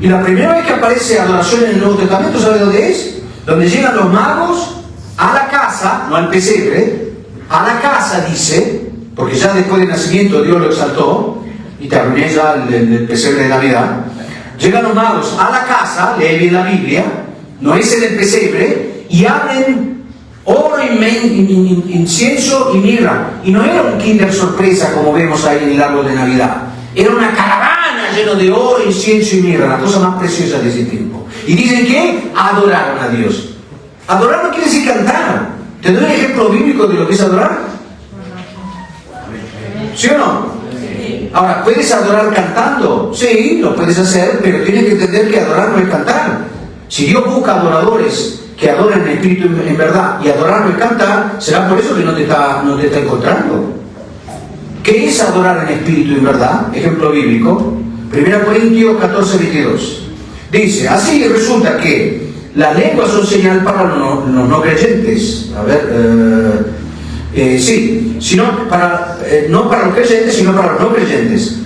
Y la primera vez que aparece adoración en el Nuevo Testamento, ¿sabe dónde es? Donde llegan los magos a la casa, no al pesebre, a la casa dice, porque ya después del nacimiento Dios lo exaltó, y te arruiné ya el pesebre de Navidad. Llegan los magos a la casa, lee bien la Biblia, no es en el pesebre, y abren oro, incienso y mirra. Y no era un Kinder sorpresa como vemos ahí en el árbol de Navidad. Era una caravana llena de oro, incienso y mirra, la cosa más preciosa de ese tiempo. Y dicen que adoraron a Dios. Adorar no quiere decir cantar. ¿Te doy un ejemplo bíblico de lo que es adorar? ¿Sí o no? Ahora, ¿puedes adorar cantando? Sí, lo puedes hacer, pero tienes que entender que adorar no es cantar. Si Dios busca adoradores que adoren en espíritu en verdad, y adorar no es cantar, será por eso que no te está encontrando. ¿Qué es adorar en espíritu en verdad? Ejemplo bíblico, 1 Corintios 14:22. Dice, así resulta que las lenguas son señal para los no creyentes. A ver, sí, no para los creyentes, sino para los no creyentes.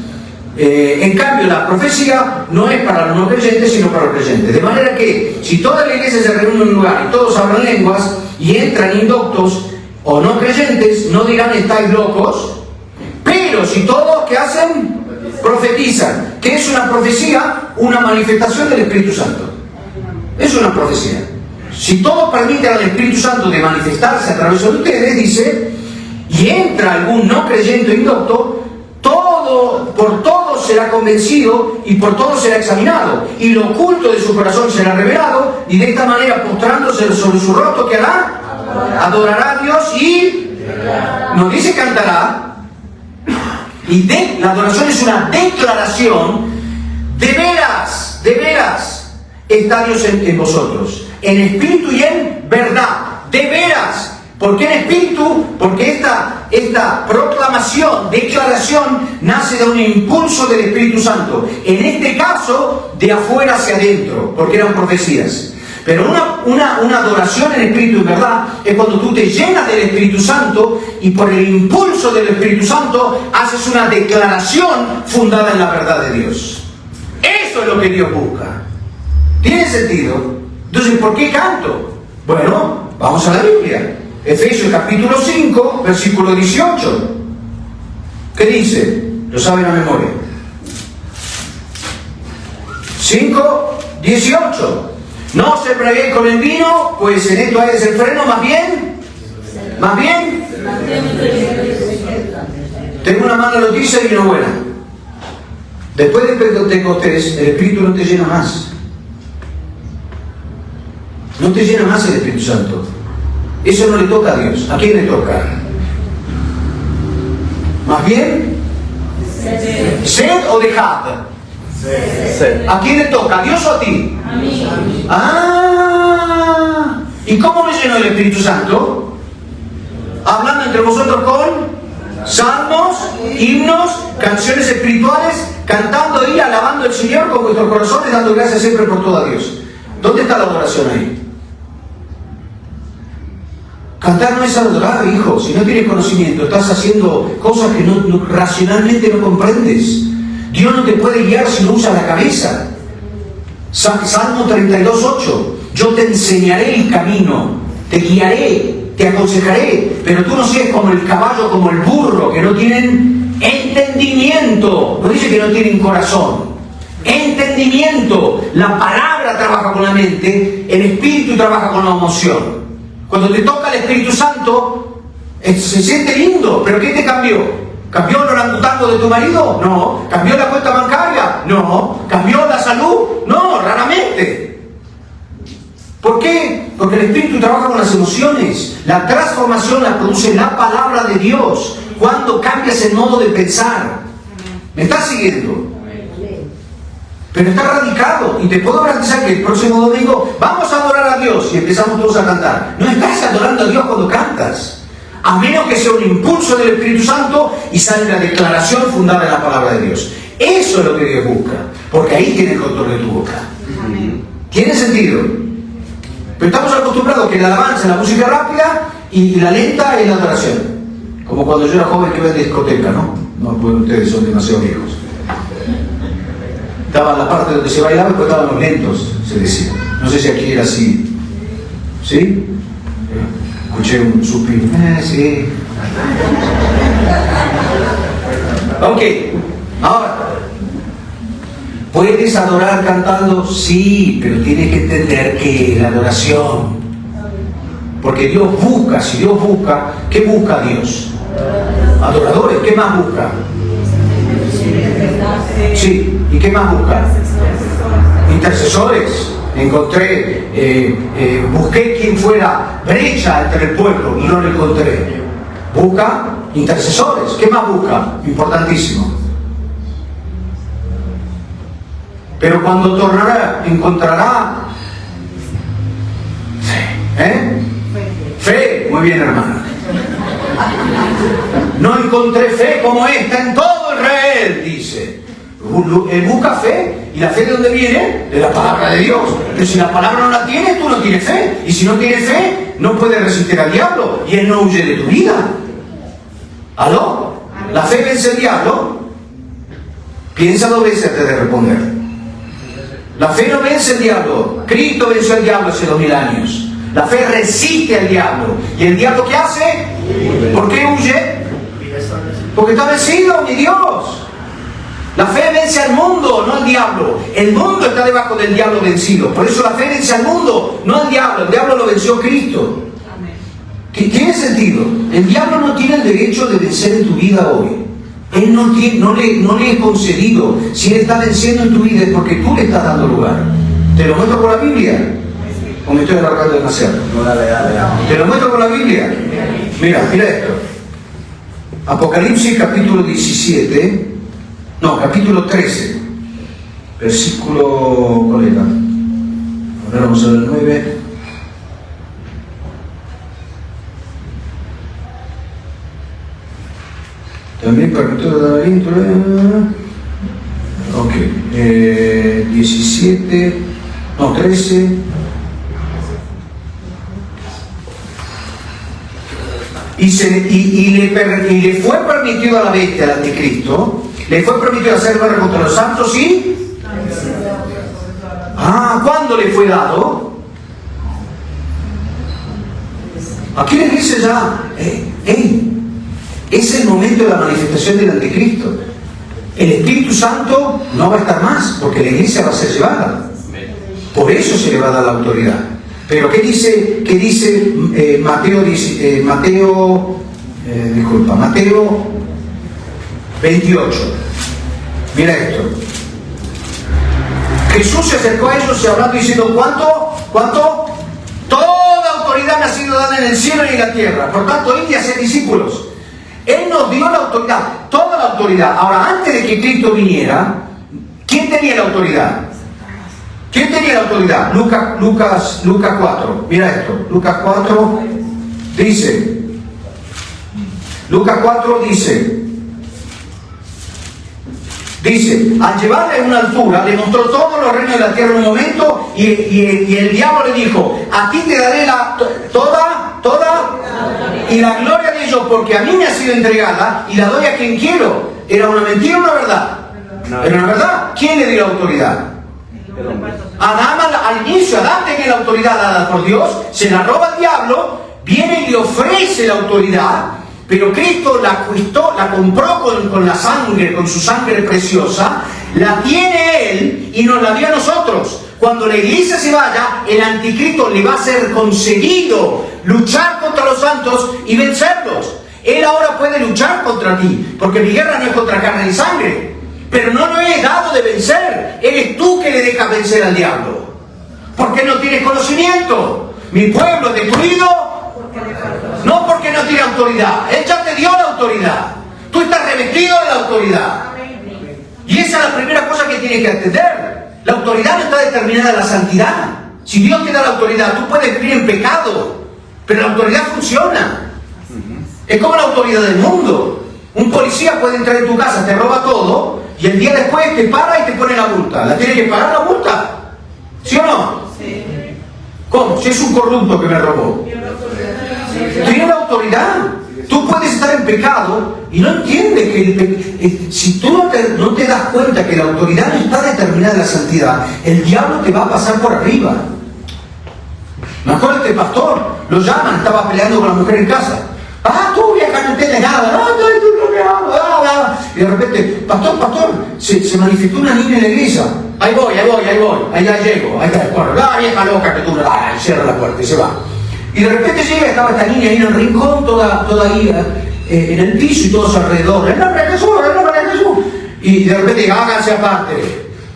En cambio, la profecía no es para los no creyentes, sino para los creyentes. De manera que, si toda la iglesia se reúne en un lugar y todos hablan lenguas y entran indoctos o no creyentes, no dirán estáis locos. Pero si todos, ¿qué hacen? Profetizan. ¿Qué es una profecía? Una manifestación del Espíritu Santo. Es una profecía. Si todos permiten al Espíritu Santo de manifestarse a través de ustedes, dice, y entra algún no creyente o indocto, por todo será convencido y por todo será examinado, y lo oculto de su corazón será revelado, y de esta manera, postrándose sobre su rostro, ¿qué hará? Adorará a Dios y no dice cantará. Y la adoración es una declaración de veras está Dios en vosotros, en espíritu y en verdad, de veras. ¿Por qué en espíritu? Porque esta proclamación, declaración, nace de un impulso del Espíritu Santo. En este caso, de afuera hacia adentro, porque eran profecías. Pero una adoración en espíritu y verdad es cuando tú te llenas del Espíritu Santo y por el impulso del Espíritu Santo haces una declaración fundada en la verdad de Dios. Eso es lo que Dios busca. ¿Tiene sentido? Entonces, ¿por qué canto? Bueno, vamos a la Biblia. Efesios capítulo 5, versículo 18. ¿Qué dice? Lo saben a memoria. 5, 18. No se embriaguéis con el vino, pues en esto hay desenfreno, más bien. Tengo una mala noticia y una buena. Después de Pentecostés, el Espíritu no te llena más. No te llena más el Espíritu Santo. Eso no le toca a Dios. ¿A quién le toca? Más bien, sed o dejad. ¿A quién le toca? ¿A Dios o a ti? A mí. Ah, ¿y cómo me llenó el Espíritu Santo? Hablando entre vosotros con salmos, himnos, canciones espirituales, cantando y alabando al Señor con vuestros corazones, dando gracias siempre por todo a Dios. ¿Dónde está la adoración ahí? Cantar no es adorar, hijo. Si no tienes conocimiento, estás haciendo cosas que racionalmente no comprendes. Dios no te puede guiar si no usas la cabeza. Salmo 32:8. Yo te enseñaré el camino, te guiaré, te aconsejaré, pero tú no seas como el caballo, como el burro, que no tienen entendimiento. No dice que no tienen corazón. Entendimiento. La palabra trabaja con la mente, el espíritu trabaja con la emoción. Cuando te toca el Espíritu Santo, se siente lindo, pero ¿qué te cambió? ¿Cambió el orangutango de tu marido? No. ¿Cambió la cuenta bancaria? No. ¿Cambió la salud? No, raramente. ¿Por qué? Porque el Espíritu trabaja con las emociones. La transformación la produce la palabra de Dios. Cuando cambias el modo de pensar. ¿Me estás siguiendo? Pero está radicado, y te puedo garantizar que el próximo domingo vamos a adorar a Dios y empezamos todos a cantar. No estás adorando a Dios cuando cantas, a menos que sea un impulso del Espíritu Santo y sale una declaración fundada en la palabra de Dios. Eso es lo que Dios busca, porque ahí tiene el control de tu boca. ¿Tiene sentido? Pero estamos acostumbrados que la alabanza, la música rápida y la lenta es la adoración. Como cuando yo era joven que iba a discoteca, ¿no? No, pues ustedes son demasiado viejos. Estaba la parte donde se bailaba y después estaban los lentos, se decía. No sé si aquí era así. ¿Sí? Escuché un suspiro. Sí. Ok. Ahora, ¿puedes adorar cantando? Sí, pero tienes que entender que la adoración. Porque Dios busca, si Dios busca, ¿qué busca Dios? Adoradores, ¿qué más busca? Sí, ¿y qué más busca? Intercesores. Encontré, busqué quien fuera brecha entre el pueblo y no lo encontré. Busca intercesores. ¿Qué más busca? Importantísimo. Pero cuando tornará, encontrará fe. Fe. Muy bien, hermano. No encontré fe como esta en todo Israel, dice. Él busca fe. ¿Y la fe de dónde viene? De la palabra de Dios. Pero si la palabra no la tienes, tú no tienes fe. Y si no tienes fe, no puedes resistir al diablo. Y él no huye de tu vida. ¿Aló? ¿La fe vence al diablo? Piensa 2 veces antes de responder. La fe no vence al diablo. Cristo venció al diablo hace 2000 años. La fe resiste al diablo. ¿Y el diablo qué hace? ¿Por qué huye? Porque está vencido, mi Dios. La fe vence al mundo, no al diablo. El mundo está debajo del diablo vencido. Por eso la fe vence al mundo, no al diablo. El diablo lo venció Cristo. ¿Tiene sentido? El diablo no tiene el derecho de vencer en tu vida hoy. Él no le es concedido. Si él está venciendo en tu vida es porque tú le estás dando lugar. ¿Te lo muestro con la Biblia? ¿O me estoy alargando demasiado? No, dale. ¿Te lo muestro con la Biblia? Mira esto. Apocalipsis capítulo 17. No, capítulo 13, versículo, ¿cuál era? Ahora vamos a ver el 9. También permitió dar intro. Ok, 17, no, 13. Y le fue permitido a la bestia, al anticristo. Le fue permitido hacer guerra contra los santos y... ¿cuándo le fue dado? Aquí la iglesia ya, es el momento de la manifestación del anticristo. El Espíritu Santo no va a estar más, porque la iglesia va a ser llevada. Por eso se le va a dar la autoridad. Pero ¿qué dice Mateo 28? Mira esto. Jesús se acercó a ellos y hablando diciendo, ¿cuánto? Toda autoridad me ha sido dada en el cielo y en la tierra. Por tanto, id y haced discípulos. Él nos dio la autoridad, toda la autoridad. Ahora, antes de que Cristo viniera, ¿quién tenía la autoridad? ¿Quién tenía la autoridad? Lucas 4. Mira esto. Lucas 4 dice. Dice, al llevarle a una altura, le mostró todos los reinos de la tierra en un momento y el diablo le dijo, a ti te daré toda y la gloria de ellos, porque a mí me ha sido entregada y la doy a quien quiero. ¿Era una mentira o una verdad? Era una verdad. ¿Quién le dio la autoridad? Adán al inicio. Adán tenía la autoridad dada por Dios, se la roba el diablo, viene y le ofrece la autoridad. Pero Cristo la compró con la sangre, con su sangre preciosa, la tiene Él y nos la dio a nosotros. Cuando la iglesia se vaya, el anticristo le va a ser concedido luchar contra los santos y vencerlos. Él ahora puede luchar contra ti, porque mi guerra no es contra carne y sangre. Pero no lo he dado de vencer. Eres tú que le dejas vencer al diablo. Porque no tienes conocimiento. Mi pueblo es destruido. No porque no tiene autoridad. Él ya te dio la autoridad. Tú estás revestido de la autoridad. Y esa es la primera cosa que tienes que entender. La autoridad no está determinada en la santidad. Si Dios te da la autoridad, tú puedes vivir en pecado, pero la autoridad funciona. Es como la autoridad del mundo. Un policía puede entrar en tu casa, te roba todo, y el día después te para y te pone la multa. ¿La tiene que pagar la multa? ¿Sí o no? Sí. ¿Cómo? Si es un corrupto que me robó. Tiene la autoridad. Tú puedes estar en pecado y no entiendes que si tú no te das cuenta que la autoridad no está determinada en la santidad, el diablo te va a pasar por arriba. Me acuerdo este pastor, lo llaman, estaba peleando con la mujer en casa. Tú vieja no entiendes nada. Y de repente, pastor, se manifestó una niña en la iglesia. Ahí voy, allá llego. La vieja loca que tú, cierra la puerta y se va. Y de repente llega, estaba esta niña ahí en el rincón, toda ahí en el piso y todos alrededor. ¡El nombre de Jesús! Y de repente diga, háganse aparte.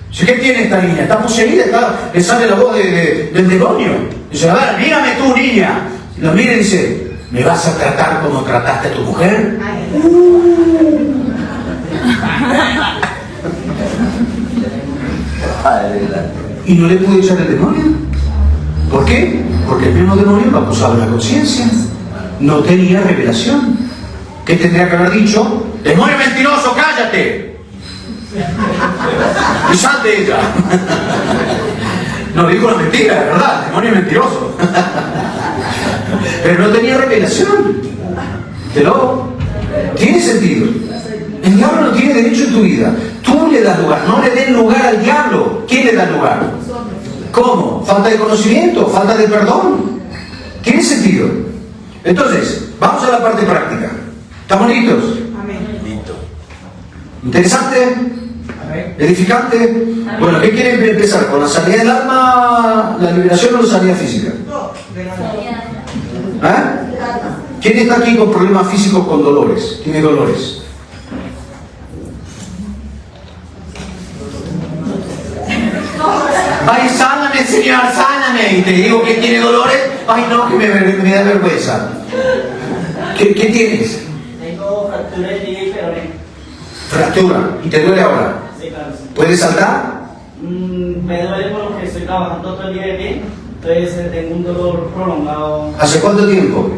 Dice, ¿qué tiene esta niña? Está poseída, le sale la voz del demonio. Dice, a ver, mírame tú, niña. Y lo mira y dice, ¿me vas a tratar como trataste a tu mujer? Y no le pude echar el demonio. ¿Por qué? Porque el mismo demonio lo acusaba en la conciencia. No tenía revelación. ¿Qué tendría que haber dicho? ¡Demonio mentiroso, cállate! Y sal de ella. No dijo la mentira, de verdad, demonio mentiroso. Pero no tenía revelación. Pero tiene sentido. El diablo no tiene derecho en tu vida. Tú le das lugar. No le des lugar al diablo. ¿Quién le da lugar? ¿Cómo? Falta de conocimiento, falta de perdón. ¿Tiene sentido? Entonces, vamos a la parte práctica. ¿Estamos listos? Amén. Listo. ¿Interesante? ¿Edificante? Bueno, ¿qué quieren empezar? ¿Con la sanidad del alma, la liberación o la sanidad física? ¿Quién está aquí con problemas físicos, con dolores? ¿Tiene dolores? Ay, sáname, Señor, sáname. Y te digo que tiene dolores. Ay, no, que me da vergüenza. ¿Qué tienes? Tengo fractura de tibia y peroné. Fractura. ¿Y te duele ahora? Sí, claro. ¿Puedes saltar? Me duele por lo que estoy trabajando todo el día de pie. Entonces tengo un dolor prolongado. ¿Hace cuánto tiempo?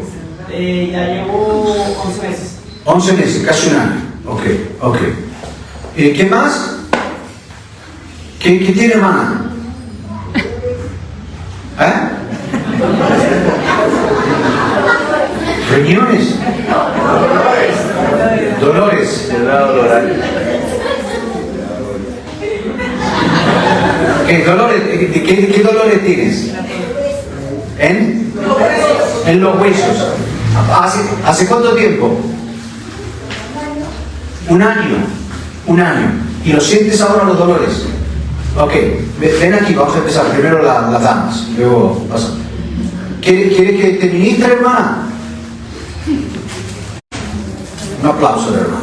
Ya llevo 11 meses. 11 meses, casi un año. Ok. ¿Qué más? ¿Qué tiene, hermana? ¿Riñones? Dolores. ¿Qué dolores tienes? En los huesos. ¿Hace cuánto tiempo? Un año. ¿Y lo sientes ahora los dolores? Ok, ven aquí, vamos a empezar. Primero las damas, luego pasa. ¿Quiere que te ministre, hermana? Un aplauso, hermana.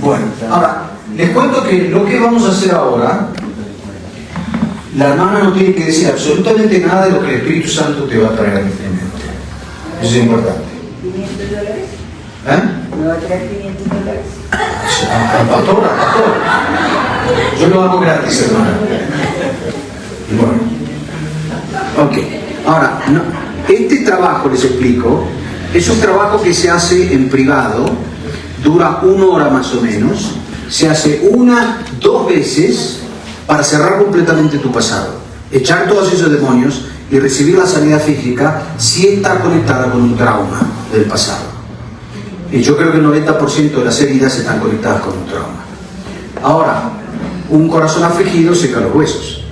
Bueno, ahora, les cuento que lo que vamos a hacer ahora, la hermana no tiene que decir absolutamente nada de lo que el Espíritu Santo te va a traer en mente. Eso es importante. ¿$500? ¿Me va a traer $500? Al pastor. Yo lo hago gratis, hermana. Bueno. Ok. Ahora, no, este trabajo, les explico, es un trabajo que se hace en privado, dura 1 hora más o menos, se hace 2 veces para cerrar completamente tu pasado, echar todos esos demonios y recibir la sanidad física si está conectada con un trauma del pasado. Y yo creo que el 90% de las heridas están conectadas con un trauma. Ahora, un corazón afligido seca los huesos.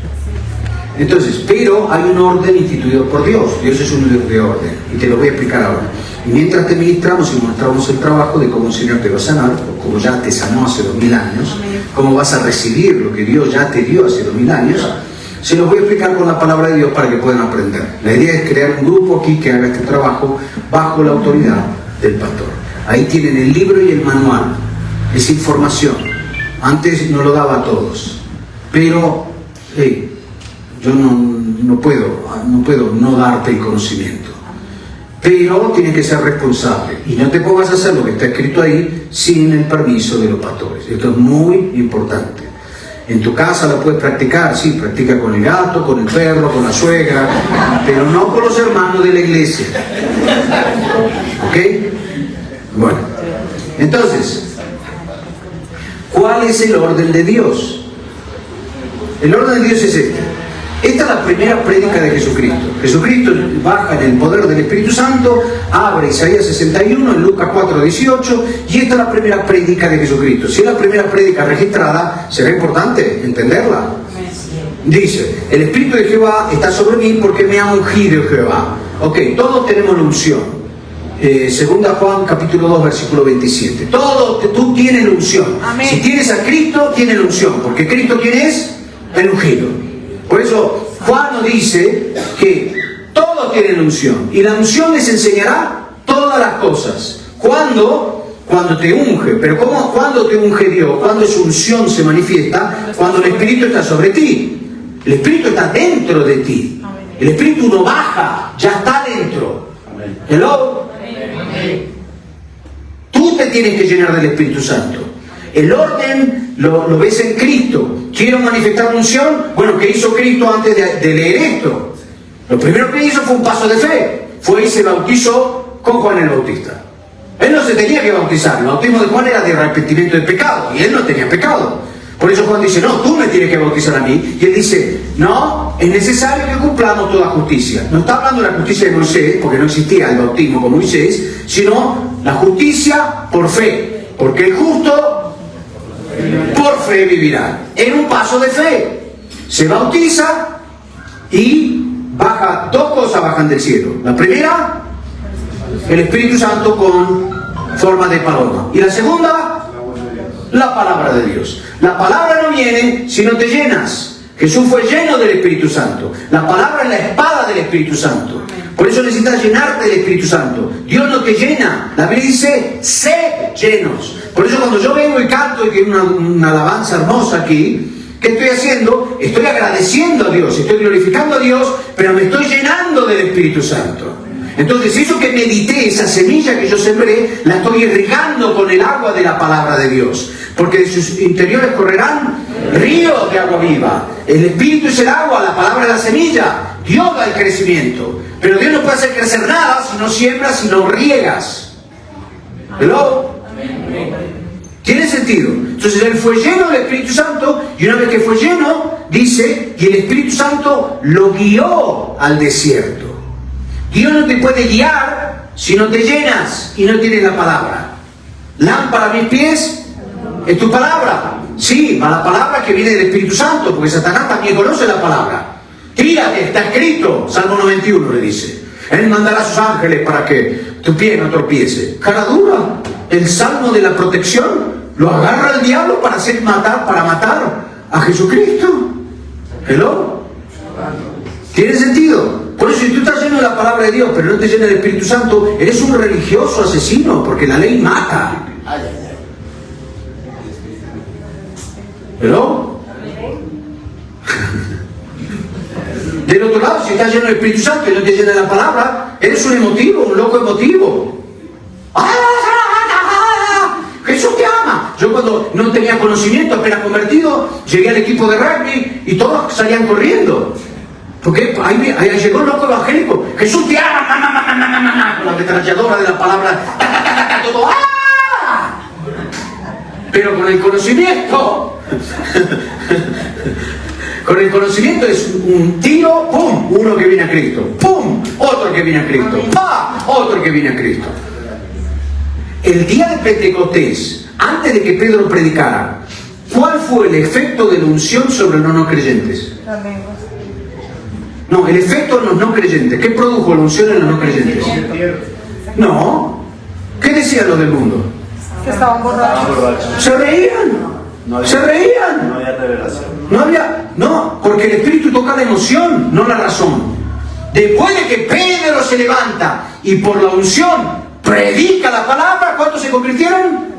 Entonces, pero hay un orden instituido por Dios. Dios es un Dios de orden. Y te lo voy a explicar ahora. Y mientras te ministramos y mostramos el trabajo de cómo el Señor te va a sanar, o como ya te sanó hace 2000 años, cómo vas a recibir lo que Dios ya te dio hace 2000 años, se los voy a explicar con la palabra de Dios para que puedan aprender. La idea es crear un grupo aquí que haga este trabajo bajo la autoridad del pastor. Ahí tienen el libro y el manual. Es información. Antes no lo daba a todos. Pero, yo no puedo no darte el conocimiento. Pero tienes que ser responsable. Y no te pongas a hacer lo que está escrito ahí sin el permiso de los pastores. Esto es muy importante. En tu casa lo puedes practicar, sí, practica con el gato, con el perro, con la suegra, pero no con los hermanos de la iglesia. ¿Ok? Bueno, entonces, ¿cuál es el orden de Dios? El orden de Dios es este. Esta es la primera prédica de Jesucristo. Jesucristo baja en el poder del Espíritu Santo, abre Isaías 61, en Lucas 4:18, y esta es la primera prédica de Jesucristo. Si es la primera prédica registrada, será importante entenderla. Dice, el Espíritu de Jehová está sobre mí porque me ha ungido Jehová. Ok, todos tenemos la unción. Segunda Juan capítulo 2 versículo 27. Tú tienes la unción. Amén. Si tienes a Cristo, tienes la unción. Porque Cristo, ¿quién es? El ungido. Por eso Juan nos dice que todos tienen la unción. Y la unción les enseñará todas las cosas. ¿Cuándo? Cuando te unge. Pero ¿cómo? ¿Cuándo te unge Dios? Cuando su unción se manifiesta, cuando el Espíritu está sobre ti. El Espíritu está dentro de ti. El Espíritu no baja, ya está dentro. Hello. Tú te tienes que llenar del Espíritu Santo. El orden lo ves en Cristo. ¿Quiero manifestar unción? Bueno, ¿qué hizo Cristo antes de leer esto? Lo primero que hizo fue un paso de fe. Fue y se bautizó con Juan el Bautista. Él no se tenía que bautizar. El bautismo de Juan era de arrepentimiento de pecado. Y él no tenía pecado. Por eso Juan dice, no, tú me tienes que bautizar a mí. Y él dice, no, es necesario que cumplamos toda justicia. No está hablando de la justicia de Moisés, porque no existía el bautismo con Moisés, sino la justicia por fe. Porque el justo por fe vivirá. En un paso de fe. Se bautiza y baja, 2 cosas bajan del cielo. La primera, el Espíritu Santo con forma de paloma. Y la segunda, la palabra de Dios. La palabra no viene si no te llenas. Jesús fue lleno del Espíritu Santo. La palabra es la espada del Espíritu Santo. Por eso necesitas llenarte del Espíritu Santo. Dios no te llena. La Biblia dice, sé llenos. Por eso cuando yo vengo y canto y tiene una alabanza hermosa aquí, ¿qué estoy haciendo? Estoy agradeciendo a Dios, estoy glorificando a Dios, pero me estoy llenando del Espíritu Santo. Entonces eso que medité, esa semilla que yo sembré, la estoy irrigando con el agua de la palabra de Dios. Porque de sus interiores correrán ríos de agua viva. El Espíritu es el agua, la palabra es la semilla. Dios da el crecimiento. Pero Dios no puede hacer crecer nada si no siembras, si no riegas. ¿Hello? ¿Tiene sentido? Entonces él fue lleno del Espíritu Santo y una vez que fue lleno, dice, y el Espíritu Santo lo guió al desierto. Dios no te puede guiar si no te llenas y no tienes la palabra. Lámpara a mis pies es tu palabra. Sí, ma la palabra que viene del Espíritu Santo, porque Satanás también conoce la palabra. Tírate, está escrito, Salmo 91 le dice. Él mandará a sus ángeles para que tu pie no tropiece. Cara dura, el salmo de la protección lo agarra el diablo para matar a Jesucristo. ¿Hello? ¿Tiene sentido? Por eso si tú estás lleno de la palabra de Dios, pero no te llena del Espíritu Santo, eres un religioso asesino, porque la ley mata. ¿Hello? Del otro lado, si estás lleno del Espíritu Santo y no te llena de la palabra, eres un emotivo, un loco emotivo. Jesús te ama. Yo cuando no tenía conocimiento, apenas convertido, llegué al equipo de rugby y todos salían corriendo. Porque ahí llegó el loco evangélico. Jesús te ama, con la ametralladora de la palabra. Todo, ¡ah! Pero con el conocimiento. Con el conocimiento es un tiro, ¡pum! Uno que viene a Cristo, ¡pum! Otro que viene a Cristo, ¡pa! Otro que viene a Cristo. El día de Pentecostés, antes de que Pedro predicara, ¿cuál fue el efecto de la unción sobre los no creyentes? No, el efecto en los no creyentes. ¿Qué produjo la unción en los no creyentes? No. ¿Qué decían los del mundo? Que estaban borrachos. Se reían. Se reían. No había revelación. No, porque el Espíritu toca la emoción, no la razón. Después de que Pedro se levanta y por la unción predica la palabra, ¿cuántos se convirtieron?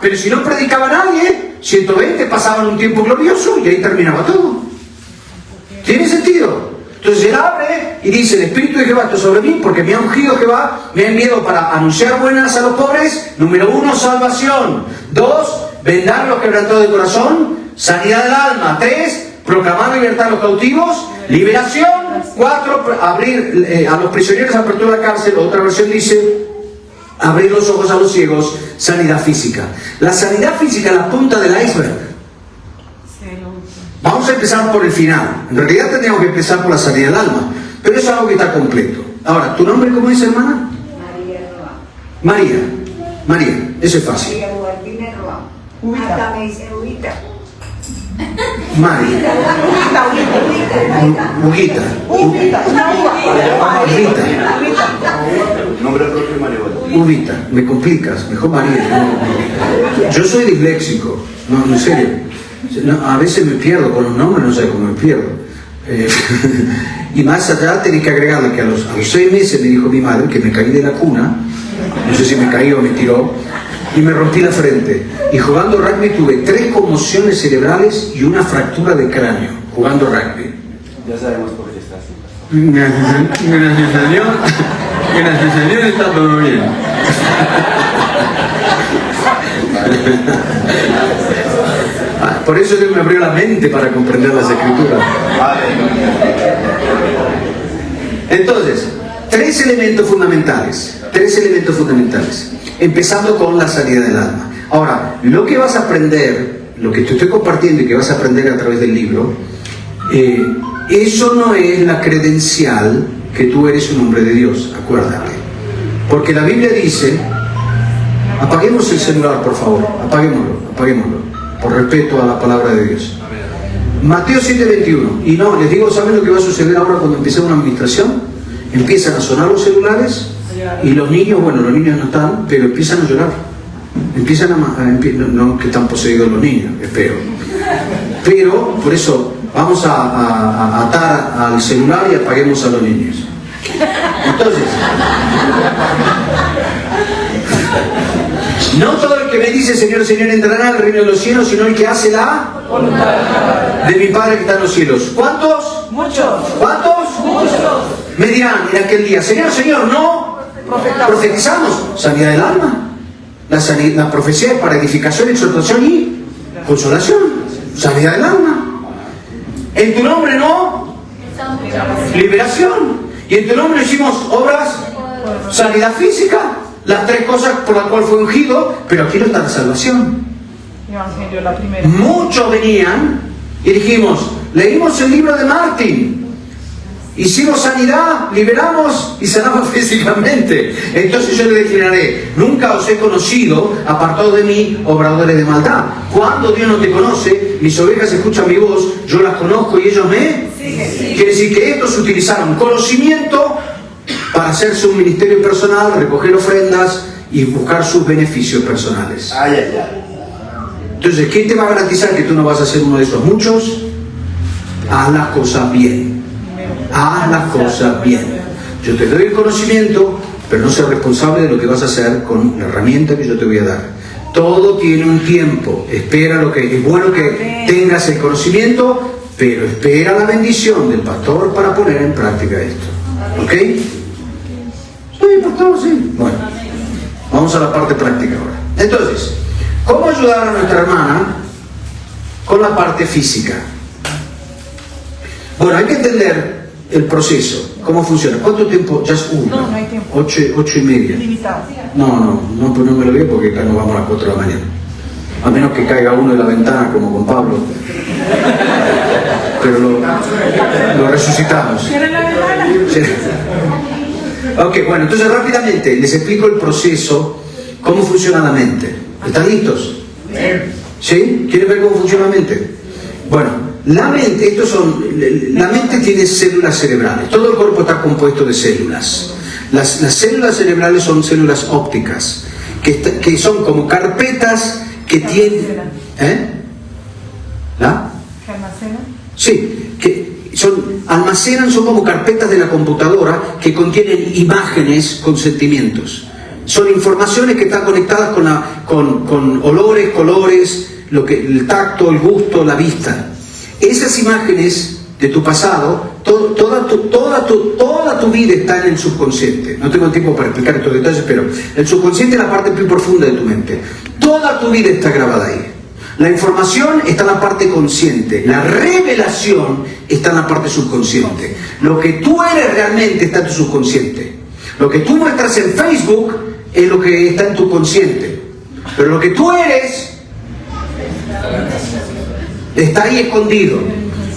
Pero si no predicaba nadie, 120 pasaban un tiempo glorioso y ahí terminaba todo. ¿Tiene sentido? Entonces él abre y dice: el Espíritu de Jehová está sobre mí, porque me ha ungido Jehová, me ha enviado para anunciar buenas a los pobres. Número 1, salvación. 2, vendar a los quebrantados de corazón, sanidad del alma. 3, proclamar libertad a los cautivos, liberación. 4, abrir a los prisioneros, apertura de la cárcel. Otra versión dice: abrir los ojos a los ciegos, sanidad física. La sanidad física es la punta del iceberg. Vamos a empezar por el final. En realidad tendríamos que empezar por la sanidad del alma, pero es algo que está completo. Ahora, ¿tu nombre cómo es, hermana? María, eso es fácil. Hasta me dice Huguita. María. Huguita. Nombre propio María. Huguita, me complicas, mejor María. Yo soy disléxico, no, en serio. No, a veces me pierdo con los nombres, no sé cómo me pierdo. Y más allá tenés que agregarle que a los 6 meses me dijo mi madre que me caí de la cuna, no sé si me caí o me tiró, y me rompí la frente. Y jugando rugby tuve 3 conmociones cerebrales y una fractura de cráneo, jugando rugby. Ya sabemos por qué estás así. Gracias a Dios. Gracias a Dios, está todo bien. Por eso Dios me abrió la mente para comprender las Escrituras. Entonces, 3 elementos fundamentales. Empezando con la sanidad del alma. Ahora, lo que vas a aprender, lo que te estoy compartiendo y que vas a aprender a través del libro, eso no es la credencial que tú eres un hombre de Dios, acuérdate. Porque la Biblia dice, apaguemos el celular, por favor, apaguémoslo, por respeto a la palabra de Dios. Mateo 7:21. Y no, les digo, ¿saben lo que va a suceder ahora cuando empiece una administración? Empiezan a sonar los celulares y los niños, bueno, los niños no están, pero empiezan a llorar. No que están poseídos los niños, espero. Pero, por eso, vamos a atar al celular y apaguemos a los niños. Entonces, no todo el que me dice Señor, Señor entrará al reino de los cielos, sino el que hace la voluntad de mi Padre que está en los cielos. ¿Cuántos? Muchos. ¿Cuántos? Muchos. Me dirán en aquel día: Señor, Señor, no profetizamos. Sanidad del alma. La profecía es para edificación, exhortación y consolación. Sanidad del alma. En tu nombre no. Liberación. Y en tu nombre hicimos obras. Sanidad física. Las 3 cosas por las cuales fue ungido, pero aquí no está la salvación. Evangelio, la primera. Muchos venían y dijimos, leímos el libro de Martín Hicimos sanidad, liberamos y sanamos físicamente. Entonces yo le declararé: nunca os he conocido, apartados de mí, obradores de maldad. Cuando Dios no te conoce, mis ovejas escuchan mi voz, yo las conozco y ellos me siguen. Quiere decir que estos utilizaron conocimiento para hacerse un ministerio personal, recoger ofrendas y buscar sus beneficios personales. Entonces, ¿quién te va a garantizar que tú no vas a ser uno de esos muchos? Haz las cosas bien. Haz las cosas bien. Yo te doy el conocimiento, pero no seas responsable de lo que vas a hacer con la herramienta que yo te voy a dar. Todo tiene un tiempo. Espera lo que es bueno que tengas el conocimiento, pero espera la bendición del pastor para poner en práctica esto. ¿Ok? Sí, pastor, sí. Bueno, vamos a la parte práctica ahora. Entonces, ¿cómo ayudar a nuestra hermana con la parte física? Bueno, hay que entender el proceso, cómo funciona. ¿Cuánto tiempo? Ya es uno. No, no hay tiempo. 8:30. Limitado. No, pues no me lo veo porque acá nos vamos a las 4 de la mañana. A menos que caiga uno de la ventana como con Pablo. Pero lo resucitamos. ¿Cierren la ventana? Sí. Ok, bueno, entonces rápidamente les explico el proceso, cómo funciona la mente. ¿Están listos? ¿Sí? ¿Quieren ver cómo funciona la mente? Bueno, la mente tiene células cerebrales. Todo el cuerpo está compuesto de células. Las células cerebrales son células ópticas, que son como carpetas que tienen... ¿La? ¿Que almacena? Sí, que son como carpetas de la computadora que contienen imágenes con sentimientos. Son informaciones que están conectadas con olores, colores, el tacto, el gusto, la vista. Esas imágenes de tu pasado, toda tu vida está en el subconsciente. No tengo tiempo para explicar estos detalles, pero el subconsciente es la parte muy profunda de tu mente. Toda tu vida está grabada ahí. La información está en la parte consciente, la revelación está en la parte subconsciente. Lo que tú eres realmente está en tu subconsciente. Lo que tú muestras en Facebook es lo que está en tu consciente. Pero lo que tú eres está ahí escondido.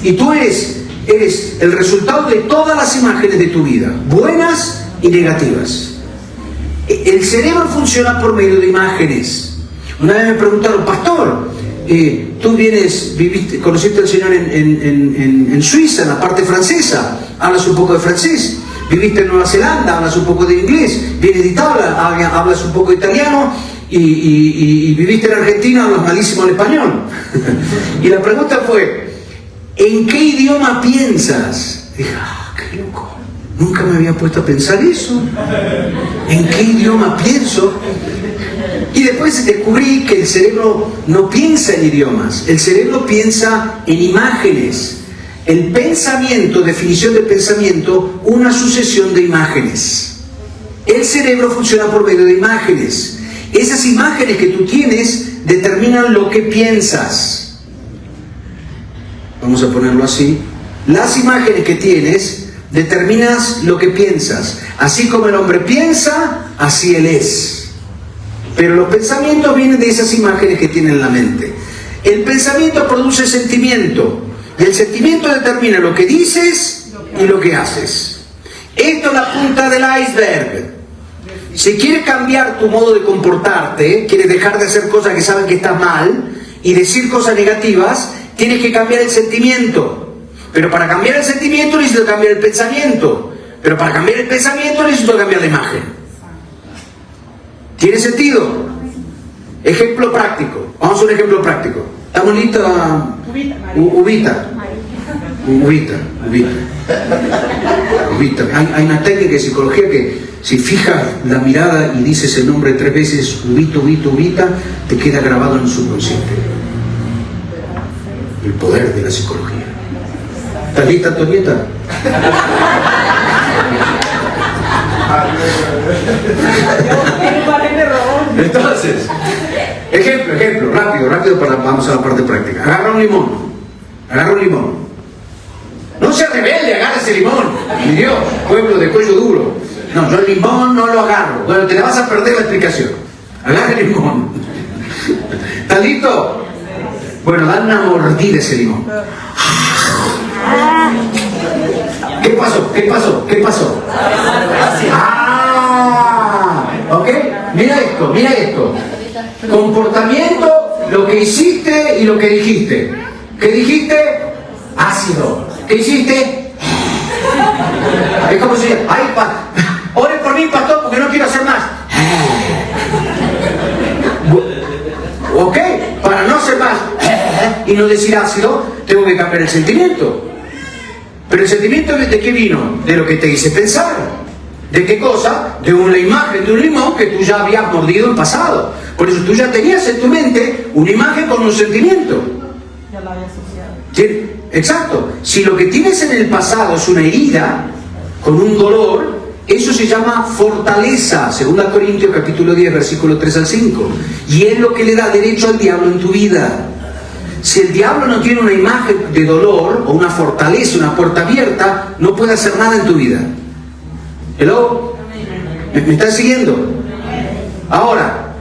Y tú eres el resultado de todas las imágenes de tu vida, buenas y negativas. El cerebro funciona por medio de imágenes. Una vez me preguntaron: pastor, tú conociste al Señor en Suiza, en la parte francesa, hablas un poco de francés. Viviste en Nueva Zelanda, hablas un poco de inglés. Vienes de Italia, hablas un poco de italiano. Y viviste en Argentina, hablas malísimo el español. Y la pregunta fue: ¿en qué idioma piensas? Dije: qué loco, nunca me había puesto a pensar eso. ¿En qué idioma pienso? Y después descubrí que el cerebro no piensa en idiomas, el cerebro piensa en imágenes. El pensamiento, definición de pensamiento, una sucesión de imágenes. El cerebro funciona por medio de imágenes. Esas imágenes que tú tienes determinan lo que piensas. Vamos a ponerlo así. Las imágenes que tienes determinan lo que piensas. Así como el hombre piensa, así él es. Pero los pensamientos vienen de esas imágenes que tiene en la mente. El pensamiento produce sentimiento. Y el sentimiento determina lo que dices y lo que haces. Esto es la punta del iceberg. Si quieres cambiar tu modo de comportarte, quieres dejar de hacer cosas que saben que estás mal y decir cosas negativas, tienes que cambiar el sentimiento. Pero para cambiar el sentimiento necesito cambiar el pensamiento. Pero para cambiar el pensamiento necesito cambiar la imagen. ¿Tiene sentido? Ejemplo práctico. Vamos a un ejemplo práctico. ¿Estamos listos? Ubita. Hay una técnica de psicología que si fijas la mirada y dices el nombre 3 veces, ubita, te queda grabado en el subconsciente. El poder de la psicología. ¿Estás lista, Antonieta? Entonces, ejemplo, rápido, vamos a la parte práctica. Agarra un limón. No seas rebelde, agarra ese limón. Mi Dios, pueblo de cuello duro. No, yo el limón no lo agarro. Bueno, te la vas a perder la explicación. Agarra el limón. ¿Estás listo? Bueno, dan una mordida a ese limón. ¿Qué pasó? ¿Qué pasó? ¿Qué pasó? ¿Ok? Mira esto. Comportamiento, lo que hiciste y lo que dijiste. ¿Qué dijiste? Ácido. ¿Qué hiciste? Es como si, ore por mí, pastor, porque no quiero hacer más. ¿Ok? Para no hacer más y no decir ácido, tengo que cambiar el sentimiento. Pero el sentimiento, ¿de qué vino? De lo que te hice pensar. ¿De qué cosa? De una imagen de un limón que tú ya habías mordido en pasado. Por eso tú ya tenías en tu mente una imagen con un sentimiento. Ya la había asociado. ¿Sí? Exacto. Si lo que tienes en el pasado es una herida con un dolor, eso se llama fortaleza. 2 Corintios capítulo 10, versículo 3 al 5. Y es lo que le da derecho al diablo en tu vida. Si el diablo no tiene una imagen de dolor o una fortaleza, una puerta abierta, no puede hacer nada en tu vida. ¿Hello? ¿Me están siguiendo? Ahora,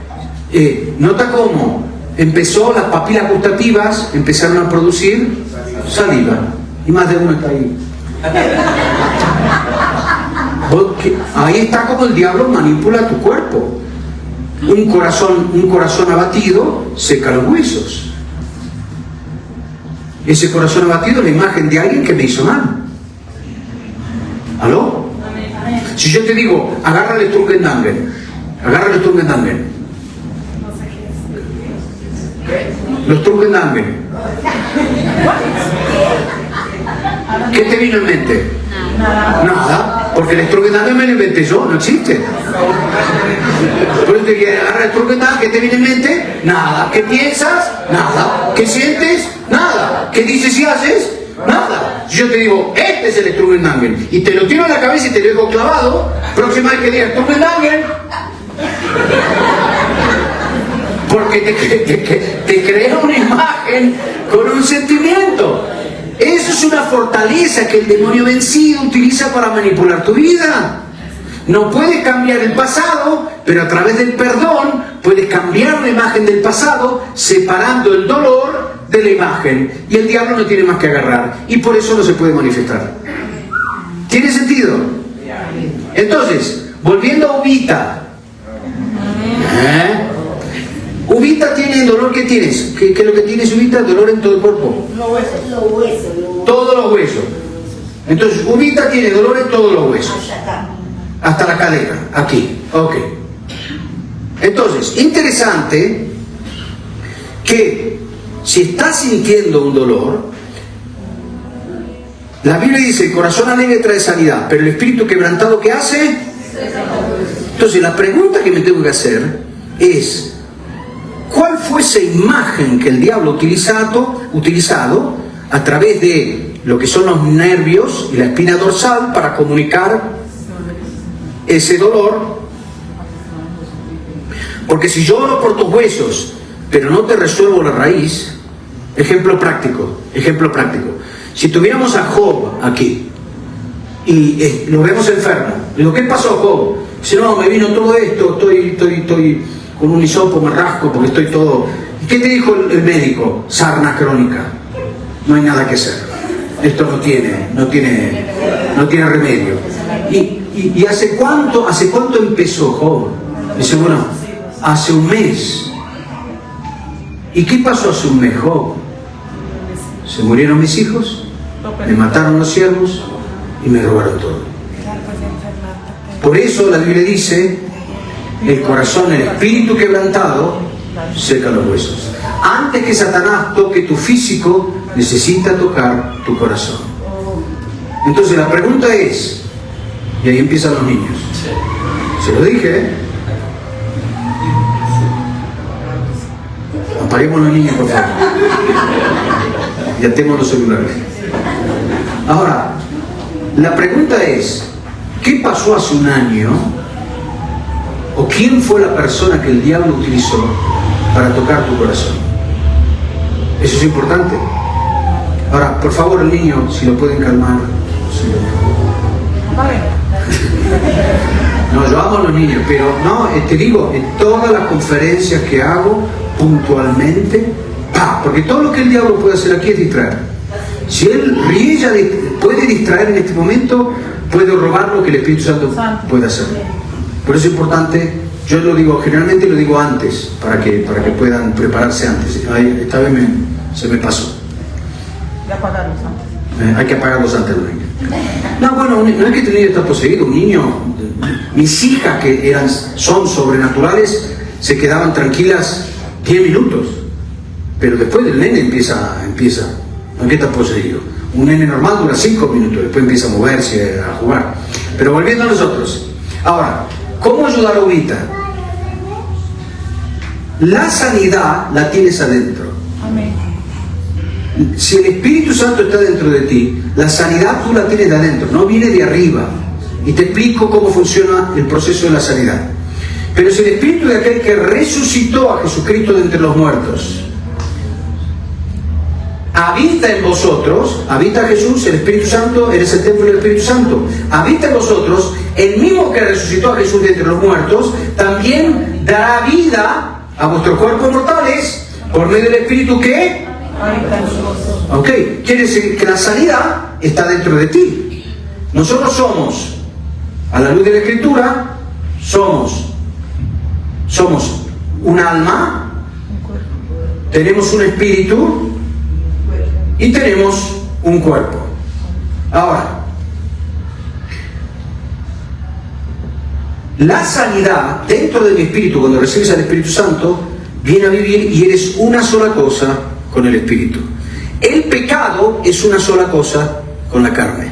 nota cómo empezó, las papilas gustativas empezaron a producir saliva. Y más de uno está ahí. Porque ahí está como el diablo manipula tu cuerpo. Un corazón abatido seca los huesos. Ese corazón abatido es la imagen de alguien que me hizo mal. ¿Aló? Si yo te digo, agárrale Sturgendangen. Los Sturgendangen. ¿Qué te vino en mente? Nada, porque el Sturgendangen me lo inventé yo, no existe. Por eso te dije, agarra el Sturgendangen, ¿qué te viene en mente? Nada. ¿Qué piensas? Nada. ¿Qué sientes? Nada. ¿Qué dices y haces? Nada. Si yo te digo, este es el Sturgendangen, y te lo tiro en la cabeza y te lo dejo clavado, próxima vez que digas Sturgendangen, porque te crea una imagen con un sentimiento. Eso es una fortaleza que el demonio vencido utiliza para manipular tu vida. No puedes cambiar el pasado, pero a través del perdón puedes cambiar la imagen del pasado, separando el dolor de la imagen. Y el diablo no tiene más que agarrar. Y por eso no se puede manifestar. ¿Tiene sentido? Entonces, volviendo a Ubita. Ubita tiene el dolor que tienes. ¿Qué es lo que tienes, Ubita? Dolor en todo el cuerpo. Los huesos. Todos los huesos. Entonces, Ubita tiene dolor en todos los huesos. Hasta la cadera, aquí. Ok. Entonces, interesante que si estás sintiendo un dolor, la Biblia dice, el corazón alegre trae sanidad, pero el espíritu quebrantado, ¿qué hace? Entonces, la pregunta que me tengo que hacer es, ¿cuál fue esa imagen que el diablo ha utilizado a través de lo que son los nervios y la espina dorsal para comunicar ese dolor? Porque si yo oro por tus huesos, pero no te resuelvo la raíz, ejemplo práctico. Si tuviéramos a Job aquí y lo vemos enfermo, digo, ¿qué pasó, Job? Dice, no, me vino todo esto, estoy con un hisopo, me rasco porque estoy todo. ¿Y qué te dijo el médico? Sarna crónica. No hay nada que hacer. Esto no tiene remedio. ¿Y hace cuánto empezó Job? Dice, bueno, hace un mes. ¿Y qué pasó hace un mes, Job? Se murieron mis hijos, me mataron los siervos y me robaron todo. Por eso la Biblia dice, el corazón, el espíritu quebrantado, seca los huesos. Antes que Satanás toque tu físico, necesita tocar tu corazón. Entonces la pregunta es, y ahí empiezan los niños. Se lo dije, apaguemos los niños, por favor. Y atemos los celulares. Ahora, la pregunta es, ¿qué pasó hace un año? ¿O quién fue la persona que el diablo utilizó para tocar tu corazón? Eso es importante. Ahora, por favor, el niño, si lo pueden calmar. No, yo amo a los niños, pero no, te digo, en todas las conferencias que hago, puntualmente, porque todo lo que el diablo puede hacer aquí es distraer. Si él puede distraer en este momento, puede robar lo que el Espíritu Santo puede hacer. Por eso es importante, yo lo digo, generalmente lo digo antes, para que puedan prepararse antes. Ay, esta vez se me pasó. De apagarlos antes. Hay que apagarlos antes de dormir. No, bueno, no es que este niño está poseído, un niño, mis hijas que son sobrenaturales, se quedaban tranquilas 10 minutos, pero después del nene empieza, no es que está poseído. Un nene normal dura 5 minutos, después empieza a moverse, a jugar. Pero volviendo a nosotros. Ahora, ¿cómo ayudar a Ubita? La sanidad la tienes adentro. Amén. Si el Espíritu Santo está dentro de ti, la sanidad tú la tienes de adentro, no viene de arriba. Y te explico cómo funciona el proceso de la sanidad. Pero si el Espíritu de aquel que resucitó a Jesucristo de entre los muertos habita en vosotros, habita Jesús, el Espíritu Santo, eres el templo del Espíritu Santo, habita en vosotros, el mismo que resucitó a Jesús de entre los muertos, también dará vida a vuestros cuerpos mortales por medio del Espíritu que... Ok, quiere decir que la sanidad está dentro de ti. Nosotros somos, a la luz de la Escritura, somos un alma, tenemos un espíritu y tenemos un cuerpo. Ahora, la sanidad dentro de mi espíritu, cuando recibes al Espíritu Santo, viene a vivir y eres una sola cosa con el espíritu. El pecado es una sola cosa con la carne.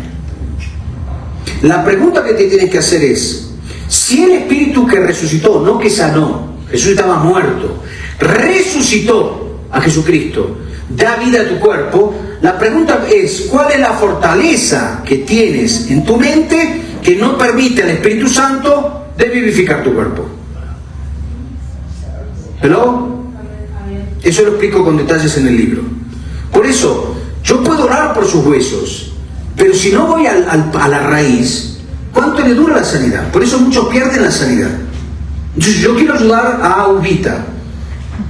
La pregunta que te tienes que hacer es, si el espíritu que resucitó, no que sanó, Jesús estaba muerto, resucitó a Jesucristo, da vida a tu cuerpo, la pregunta es, ¿cuál es la fortaleza que tienes en tu mente que no permite al Espíritu Santo de vivificar tu cuerpo? ¿Hello? Eso lo explico con detalles en el libro. Por eso, yo puedo orar por sus huesos, pero si no voy a la raíz, ¿cuánto le dura la sanidad? Por eso muchos pierden la sanidad. Entonces yo quiero ayudar a Ubita.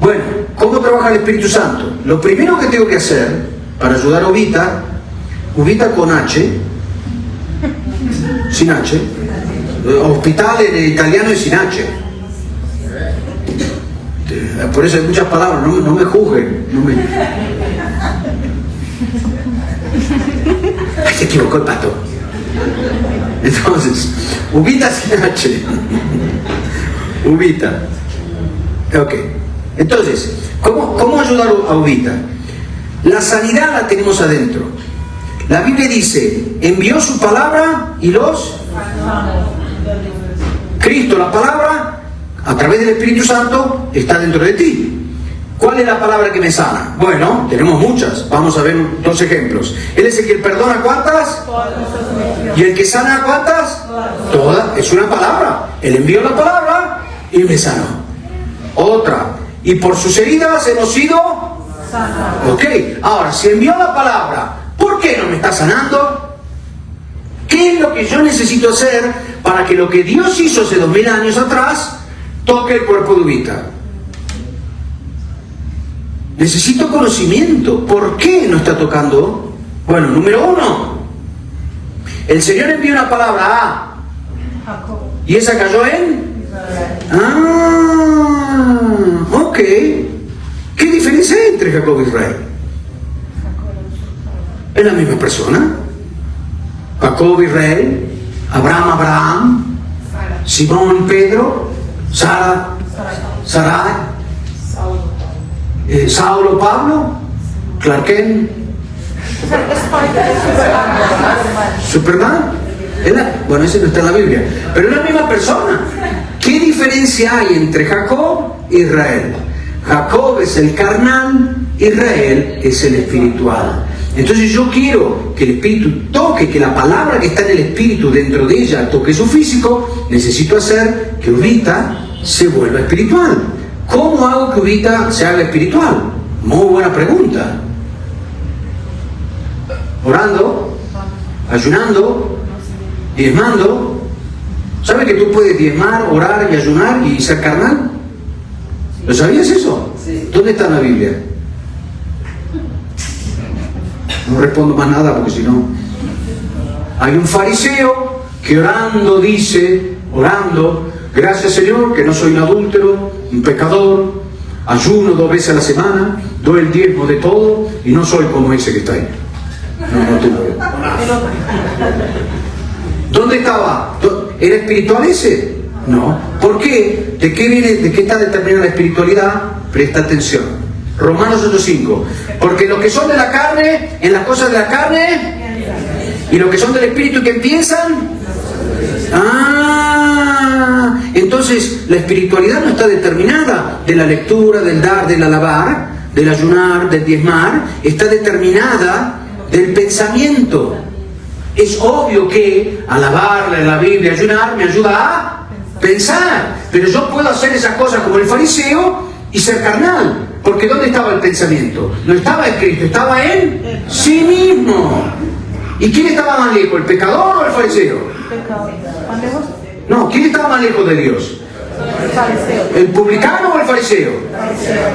Bueno, ¿cómo trabaja el Espíritu Santo? Lo primero que tengo que hacer para ayudar a Ubita con H, sin H, hospital en italiano es sin H. Por eso hay muchas palabras, no me juzguen. Ay, se equivocó el pato. Entonces, Ubita sin H. Ubita. Ok. Entonces, ¿cómo ayudar a Ubita? La sanidad la tenemos adentro. La Biblia dice, envió su palabra y los... Cristo, la palabra, a través del Espíritu Santo, está dentro de ti. ¿Cuál es la palabra que me sana? Bueno, tenemos muchas. Vamos a ver 2 ejemplos. Él es el que perdona, ¿cuántas? ¿Y el que sana, cuántas? Todas. Es una palabra. Él envió la palabra y me sanó. Otra. Y por sus heridas hemos sido... Ok. Ahora, si envió la palabra, ¿por qué no me está sanando? ¿Qué es lo que yo necesito hacer para que lo que Dios hizo hace 2000 años atrás toque el cuerpo de Ubita? Necesito conocimiento. ¿Por qué no está tocando? Bueno, número 1, el Señor envió una palabra a y esa cayó en... Ok. ¿Qué diferencia hay entre Jacob y Israel? Es la misma persona. Jacob, Israel, Abraham, Simón, Pedro, Sara, Saulo, Pablo, Clark Kent, Superman. Bueno, ese no está en la Biblia, pero es la misma persona. ¿Qué diferencia hay entre Jacob e Israel? Jacob es el carnal, Israel es el espiritual. Entonces yo quiero que el espíritu toque, que la palabra que está en el espíritu dentro de ella toque su físico. Necesito hacer que Ubita se vuelva espiritual. ¿Cómo hago que Ubita se haga espiritual? Muy buena pregunta. Orando, ayunando, diezmando. ¿Sabe que tú puedes diezmar, orar y ayunar y ser carnal? ¿Lo sabías eso? Sí. ¿Dónde está en la Biblia? No respondo más nada porque si no... Hay un fariseo que orando dice, gracias Señor, que no soy un adúltero, un pecador, ayuno 2 veces a la semana, doy el diezmo de todo y no soy como ese que está ahí. No tengo. ¿Dónde estaba? ¿Era espiritual ese? No. ¿Por qué? ¿De qué viene? ¿De qué está determinada la espiritualidad? Presta atención. Romanos 8:5. Porque los que son de la carne, en las cosas de la carne, y los que son del espíritu, ¿qué piensan? Entonces la espiritualidad no está determinada de la lectura, del dar, del alabar, del ayunar, del diezmar. Está determinada del pensamiento. Es obvio que alabar, la Biblia, ayunar me ayuda a pensar, pero yo puedo hacer esas cosas como el fariseo y ser carnal, porque ¿dónde estaba el pensamiento? No estaba en Cristo, estaba en sí mismo. ¿Y quién estaba más lejos, el pecador o el fariseo? ¿Más lejos? No, ¿quién estaba más lejos de Dios? El fariseo. ¿El publicano o el fariseo?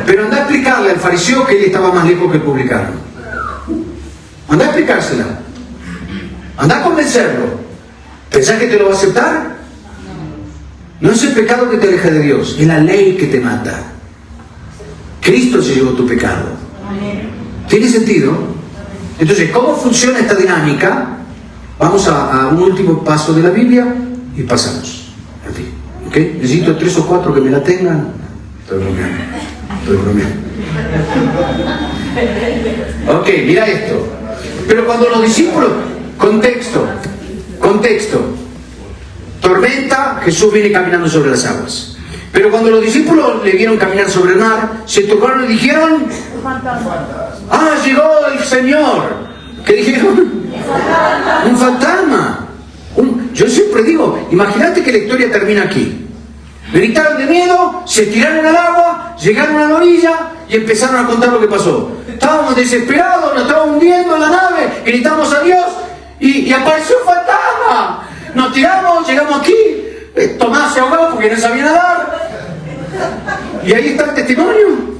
Pero anda a explicarle al fariseo que él estaba más lejos que el publicano. Anda a explicársela. Anda a convencerlo. ¿Pensás que te lo va a aceptar? No es el pecado que te aleja de Dios, es la ley que te mata. Cristo se llevó tu pecado. ¿Tiene sentido? Entonces, ¿cómo funciona esta dinámica? Vamos a un último paso de la Biblia y pasamos. ¿Okay? Necesito 3 o 4 que me la tengan. Estoy bromeando. Ok, mira esto. Pero cuando los discípulos... Contexto. Tormenta, Jesús viene caminando sobre las aguas. Pero cuando los discípulos le vieron caminar sobre el mar, se turbaron y dijeron... llegó el Señor. ¿Qué dijeron? Un fantasma. Yo siempre digo, imagínate que la historia termina aquí. Gritaron de miedo, se tiraron al agua, llegaron a la orilla y empezaron a contar lo que pasó. Estábamos desesperados, nos estábamos hundiendo en la nave, gritamos a Dios y apareció un fantasma. Nos tiramos, llegamos aquí, Tomás se ahogó porque no sabía nadar. Y ahí está el testimonio.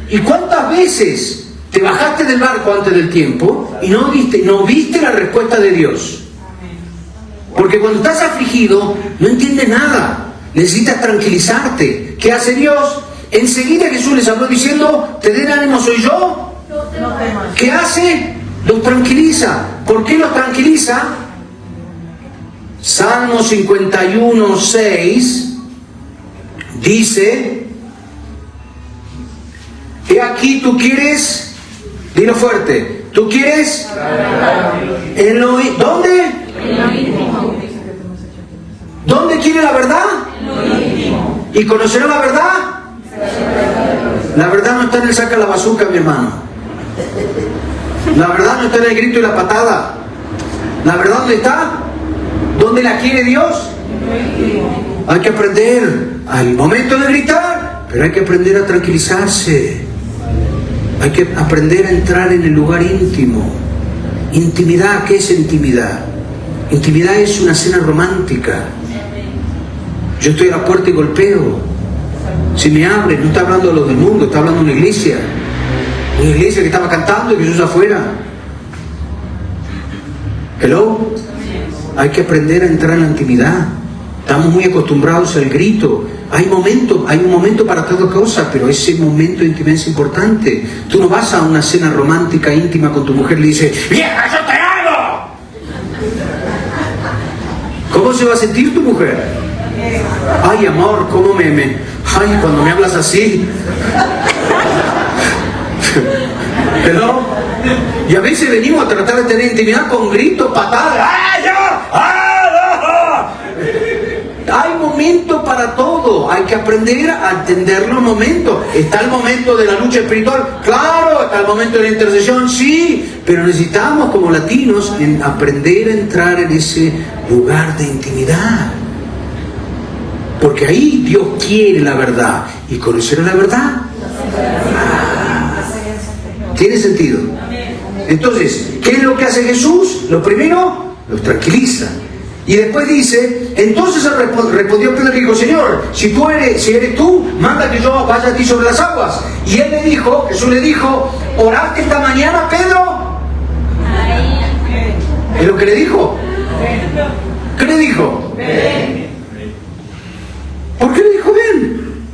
¿Y cuántas veces te bajaste del barco antes del tiempo y no viste la respuesta de Dios? Porque cuando estás afligido no entiendes nada. Necesitas tranquilizarte. ¿Qué hace Dios? Enseguida Jesús les habló diciendo, ¿te den ánimo soy yo? ¿Qué hace? Los tranquiliza. ¿Por qué los tranquiliza? Salmo 51:6 dice, he aquí tú quieres, dilo fuerte, tú quieres ¿dónde? ¿Dónde quiere la verdad? ¿Y conocerá la verdad? La verdad no está en el saca la bazooka, mi hermano. La verdad no está en el grito y la patada. ¿La verdad dónde está? ¿Dónde la quiere Dios? Hay que aprender al momento de gritar, pero hay que aprender a tranquilizarse. Hay que aprender a entrar en el lugar íntimo. Intimidad, ¿qué es intimidad? Intimidad es una cena romántica. Yo estoy a la puerta y golpeo. Si me abren, no está hablando de los del mundo, está hablando de una iglesia. Una iglesia que estaba cantando y Jesús afuera. Hello. Hay que aprender a entrar en la intimidad. Estamos muy acostumbrados al grito. Hay un momento para toda cosa, pero ese momento de intimidad es importante. Tú no vas a una cena romántica íntima con tu mujer y le dices, ¡vieja, yo te amo! ¿Cómo se va a sentir tu mujer? Ay, amor, ¿cómo ay, cuando me hablas así. ¿Perdón? Y a veces venimos a tratar de tener intimidad con gritos, patadas. ¡Ay, yo! Hay momento para todo. Hay que aprender a entender los momentos. Está el momento de la lucha espiritual, claro. Está el momento de la intercesión, sí. Pero necesitamos como latinos aprender a entrar en ese lugar de intimidad. Porque ahí Dios quiere la verdad. ¿Y conocer la verdad? ¿Tiene sentido? Entonces, ¿qué es lo que hace Jesús? Lo primero, los tranquiliza. Y después dice, entonces respondió Pedro y dijo, Señor, si eres tú, manda que yo vaya a ti sobre las aguas. Y él le dijo, Jesús le dijo, ¿oraste esta mañana, Pedro? ¿Es lo que le dijo? ¿Qué le dijo? ¿Por qué le dijo ven?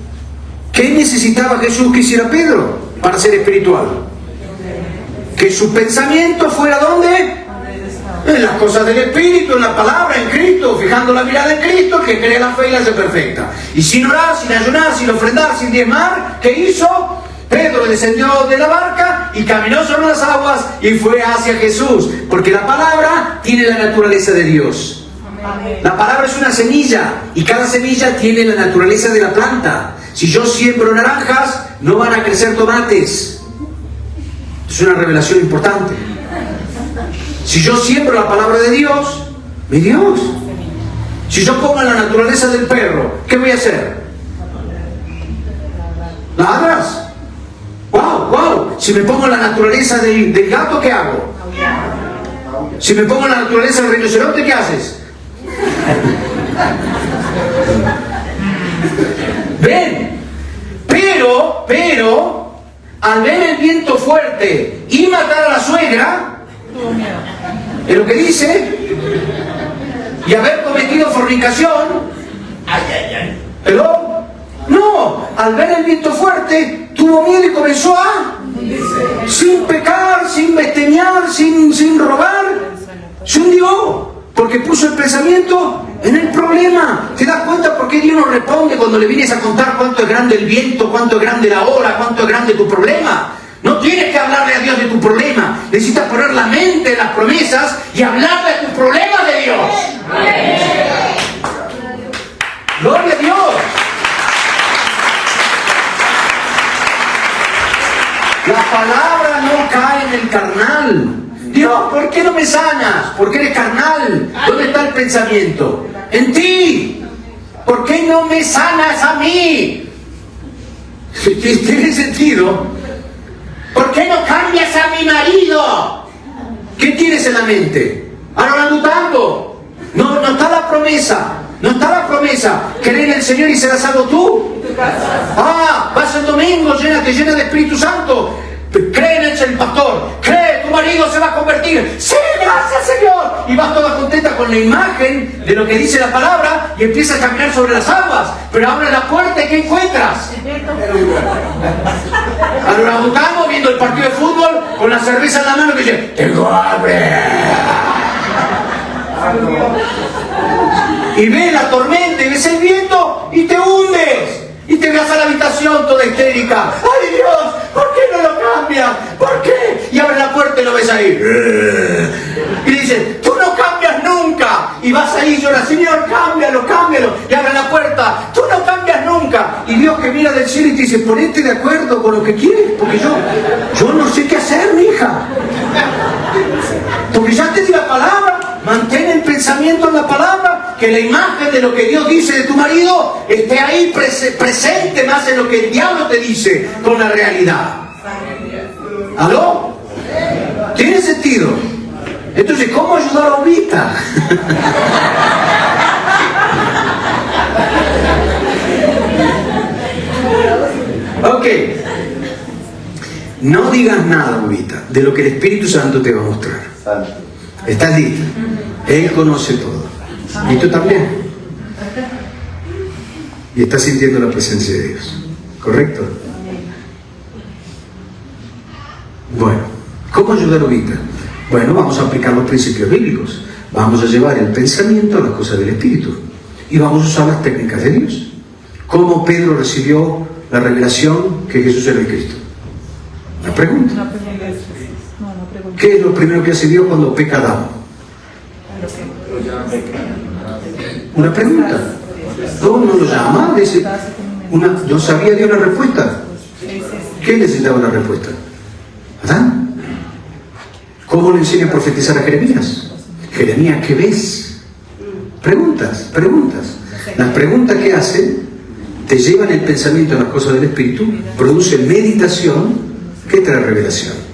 ¿Qué necesitaba Jesús que hiciera Pedro para ser espiritual? Que su pensamiento fuera ¿dónde? En las cosas del Espíritu, en la palabra, en Cristo, fijando la mirada en Cristo, que cree la fe y la hace perfecta. Y sin orar, sin ayunar, sin ofrendar, sin diezmar, ¿qué hizo? Pedro descendió de la barca y caminó sobre las aguas y fue hacia Jesús, porque la palabra tiene la naturaleza de Dios. La palabra es una semilla y cada semilla tiene la naturaleza de la planta. Si yo siembro naranjas, no van a crecer tomates. Es una revelación importante. Si yo siembro la palabra de Dios, mi Dios. Si yo pongo la naturaleza del perro, ¿qué voy a hacer? ¿Ladras? ¡Wow! Si me pongo la naturaleza del gato, ¿qué hago? Si me pongo la naturaleza del rinoceronte, ¿qué haces? Ven, pero, al ver el viento fuerte y matar a la suegra, es lo que dice, y haber cometido fornicación, ¿pero? No, al ver el viento fuerte, tuvo miedo y comenzó sin pecar, sin besteñar, sin robar, se hundió, porque puso el pensamiento en el problema. ¿Te das cuenta por qué Dios no responde cuando le vienes a contar cuánto es grande el viento, cuánto es grande la hora, cuánto es grande tu problema? No tienes que hablarle a Dios de tu problema, necesitas poner la mente en las promesas y hablarle de tus problemas de Dios. ¡Gloria a Dios! La palabra no cae en el carnal. Dios, ¿por qué no me sanas? Porque eres carnal. ¿Dónde está el pensamiento? En ti. ¿Por qué no me sanas a mí? ¿Tiene sentido? ¿Por qué no cambias a mi marido? ¿Qué tienes en la mente? Tango. No está la promesa. No está la promesa. Cree en el Señor y serás salvo tú. Vas el domingo, te llena de Espíritu Santo. Cree en el pastor. Cree, tu marido se va a convertir. Sí, gracias Señor. Y vas toda contenta con la imagen de lo que dice la palabra y empiezas a caminar sobre las aguas. Pero abre la puerta y ¿qué encuentras? Al orangutano viendo el partido de fútbol con la cerveza en la mano que dice: tengo hambre. Y ves la tormenta y ves el viento y te hundes. Y te vas a la habitación toda histérica. ¡Ay Dios! ¿Por qué no lo cambias? ¿Por qué? Y abre la puerta y lo ves ahí. Y dices: tú no cambias nunca. Y vas ahí y lloras: Señor, cámbialo. Y abre la puerta: tú no cambias nunca. Y Dios que mira del cielo y te dice: ponete de acuerdo con lo que quieres, porque yo no sé qué hacer, mi hija. Porque ya te di la palabra. Mantén el pensamiento en la palabra, que la imagen de lo que Dios dice de tu marido esté ahí presente más en lo que el diablo te dice con la realidad. ¿Aló? ¿Tiene sentido? Entonces, ¿cómo ayudar a Ovita? Ok. No digas nada, Ovita, de lo que el Espíritu Santo te va a mostrar. ¿Estás lista? Él conoce todo. Y tú también. Y estás sintiendo la presencia de Dios. ¿Correcto? Bueno, ¿cómo ayudar a Ovita? Bueno, vamos a aplicar los principios bíblicos. Vamos a llevar el pensamiento a las cosas del Espíritu. Y vamos a usar las técnicas de Dios. ¿Cómo Pedro recibió la revelación que Jesús era el Cristo? Una pregunta. ¿Qué es lo primero que hace Dios cuando peca Adán? Una pregunta. ¿Cómo no lo llama? Dice, ¿no sabía Dios la respuesta? ¿Qué necesitaba la respuesta? ¿Adán? ¿Cómo le enseña a profetizar a Jeremías? Jeremías, ¿qué ves? Preguntas. Las preguntas que hace te llevan el pensamiento a las cosas del Espíritu, produce meditación que trae revelación.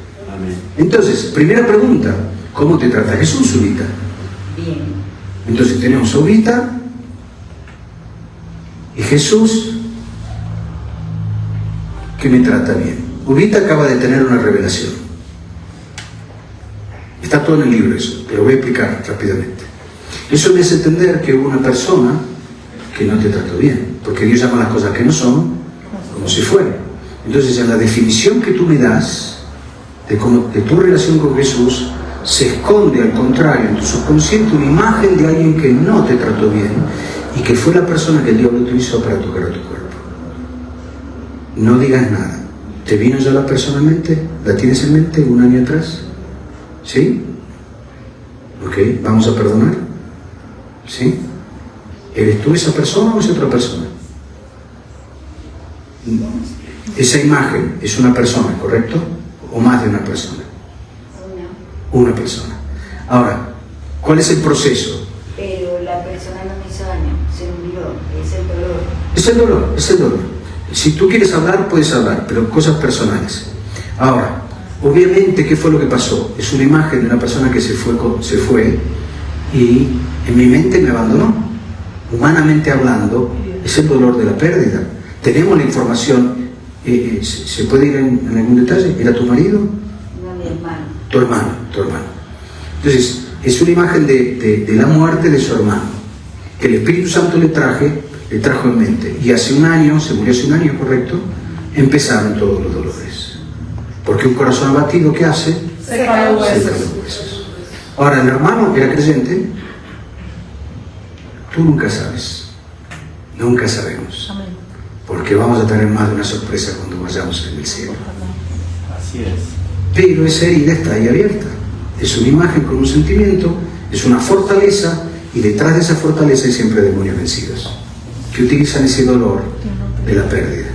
Entonces, primera pregunta: ¿cómo te trata Jesús, Ovita? Bien. Entonces tenemos a Ovita y Jesús que me trata bien. Ovita acaba de tener una revelación. Está todo en el libro eso, te lo voy a explicar rápidamente. Eso me hace entender que hubo una persona que no te trató bien, porque Dios llama las cosas que no son como si fueran. Entonces, en la definición que tú me das de tu relación con Jesús, se esconde al contrario en tu subconsciente una imagen de alguien que no te trató bien y que fue la persona que el diablo utilizó para tocar a tu cuerpo. No digas nada. ¿Te vino ya la persona en mente? ¿La tienes en mente un año atrás? ¿Sí? Ok, ¿vamos a perdonar? ¿Sí? ¿Eres tú esa persona o es otra persona? Esa imagen es una persona, ¿correcto? ¿O más de una persona? Una persona. Ahora, ¿cuál es el proceso? Pero la persona no me hizo daño, se murió, es el dolor. Es el dolor, es el dolor. Si tú quieres hablar, puedes hablar, pero cosas personales. Ahora, obviamente, ¿qué fue lo que pasó? Es una imagen de una persona que se fue y en mi mente me abandonó. Humanamente hablando, es el dolor de la pérdida. Tenemos la información. ¿Se puede ir en algún detalle? ¿Era tu marido? No, mi hermano. Tu hermano. Entonces, es una imagen de la muerte de su hermano, que el Espíritu Santo le trajo en mente. Y hace un año, se murió hace un año, ¿correcto? Empezaron todos los dolores. Porque un corazón abatido, ¿qué hace? Seca los Seca huesos. los huesos. Ahora, el hermano era creyente. Tú nunca sabes. Nunca sabemos. Amén. Porque vamos a tener más de una sorpresa cuando vayamos en el cielo. Así es. Pero esa herida está ahí abierta. Es una imagen con un sentimiento, es una fortaleza, y detrás de esa fortaleza hay siempre demonios vencidos, que utilizan ese dolor de la pérdida.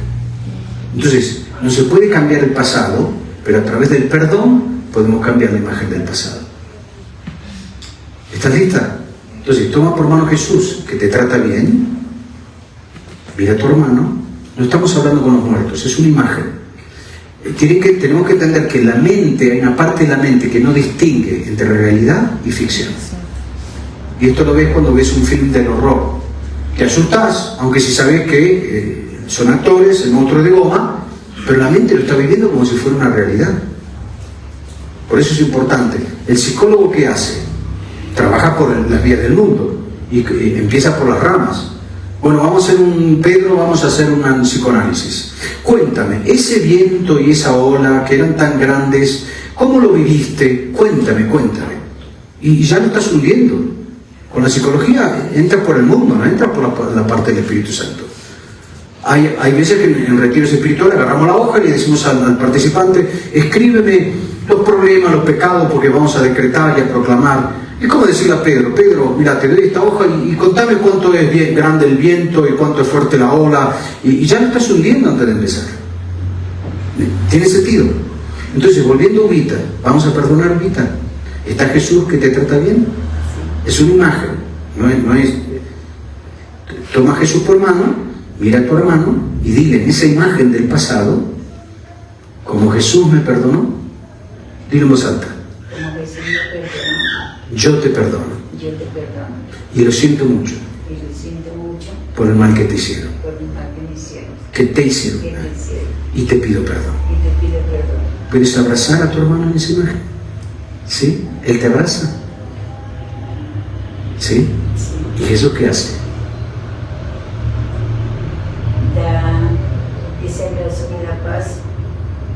Entonces, no se puede cambiar el pasado, pero a través del perdón podemos cambiar la imagen del pasado. ¿Estás lista? Entonces, toma por mano Jesús, que te trata bien. Mira a tu hermano. No estamos hablando con los muertos, es una imagen. Tenemos que entender que la mente, hay una parte de la mente que no distingue entre realidad y ficción. Y esto lo ves cuando ves un film del horror. Te asustás, aunque si sabes que son actores, el monstruo de goma, pero la mente lo está viviendo como si fuera una realidad. Por eso es importante. El psicólogo, ¿qué hace? Trabaja por las vías del mundo y empieza por las ramas. Bueno, vamos a hacer un psicoanálisis. Cuéntame, ese viento y esa ola que eran tan grandes, ¿cómo lo viviste? Cuéntame. Y ya lo estás hundiendo. Con la psicología entra por el mundo, no entra por la parte del Espíritu Santo. Hay veces que en retiros espirituales agarramos la hoja y le decimos al participante: escríbeme los problemas, los pecados, porque vamos a decretar y a proclamar. Es como decirle a Pedro, mira, te doy esta hoja y contame cuánto es bien grande el viento y cuánto es fuerte la ola, y ya lo estás hundiendo antes de empezar. ¿Tiene sentido? Entonces, volviendo a Ubita, vamos a perdonar a Ubita. ¿Está Jesús que te trata bien? Es una imagen, no es. Toma a Jesús por mano, mira a tu hermano y dile en esa imagen del pasado: como Jesús me perdonó, dile en voz alta: Como Jesús me perdonó, yo te perdono. yo te perdono. Y lo siento mucho Y lo siento mucho por el mal que te hicieron, por el mal que me hicieron, que te hicieron, que me hicieron. y te pido perdón. Y te pido perdón. ¿Puedes abrazar a tu hermano en esa imagen? ¿Sí? ¿Él te abraza? ¿Sí? Sí. ¿Y Jesús qué hace? Da ese abrazo que da paz,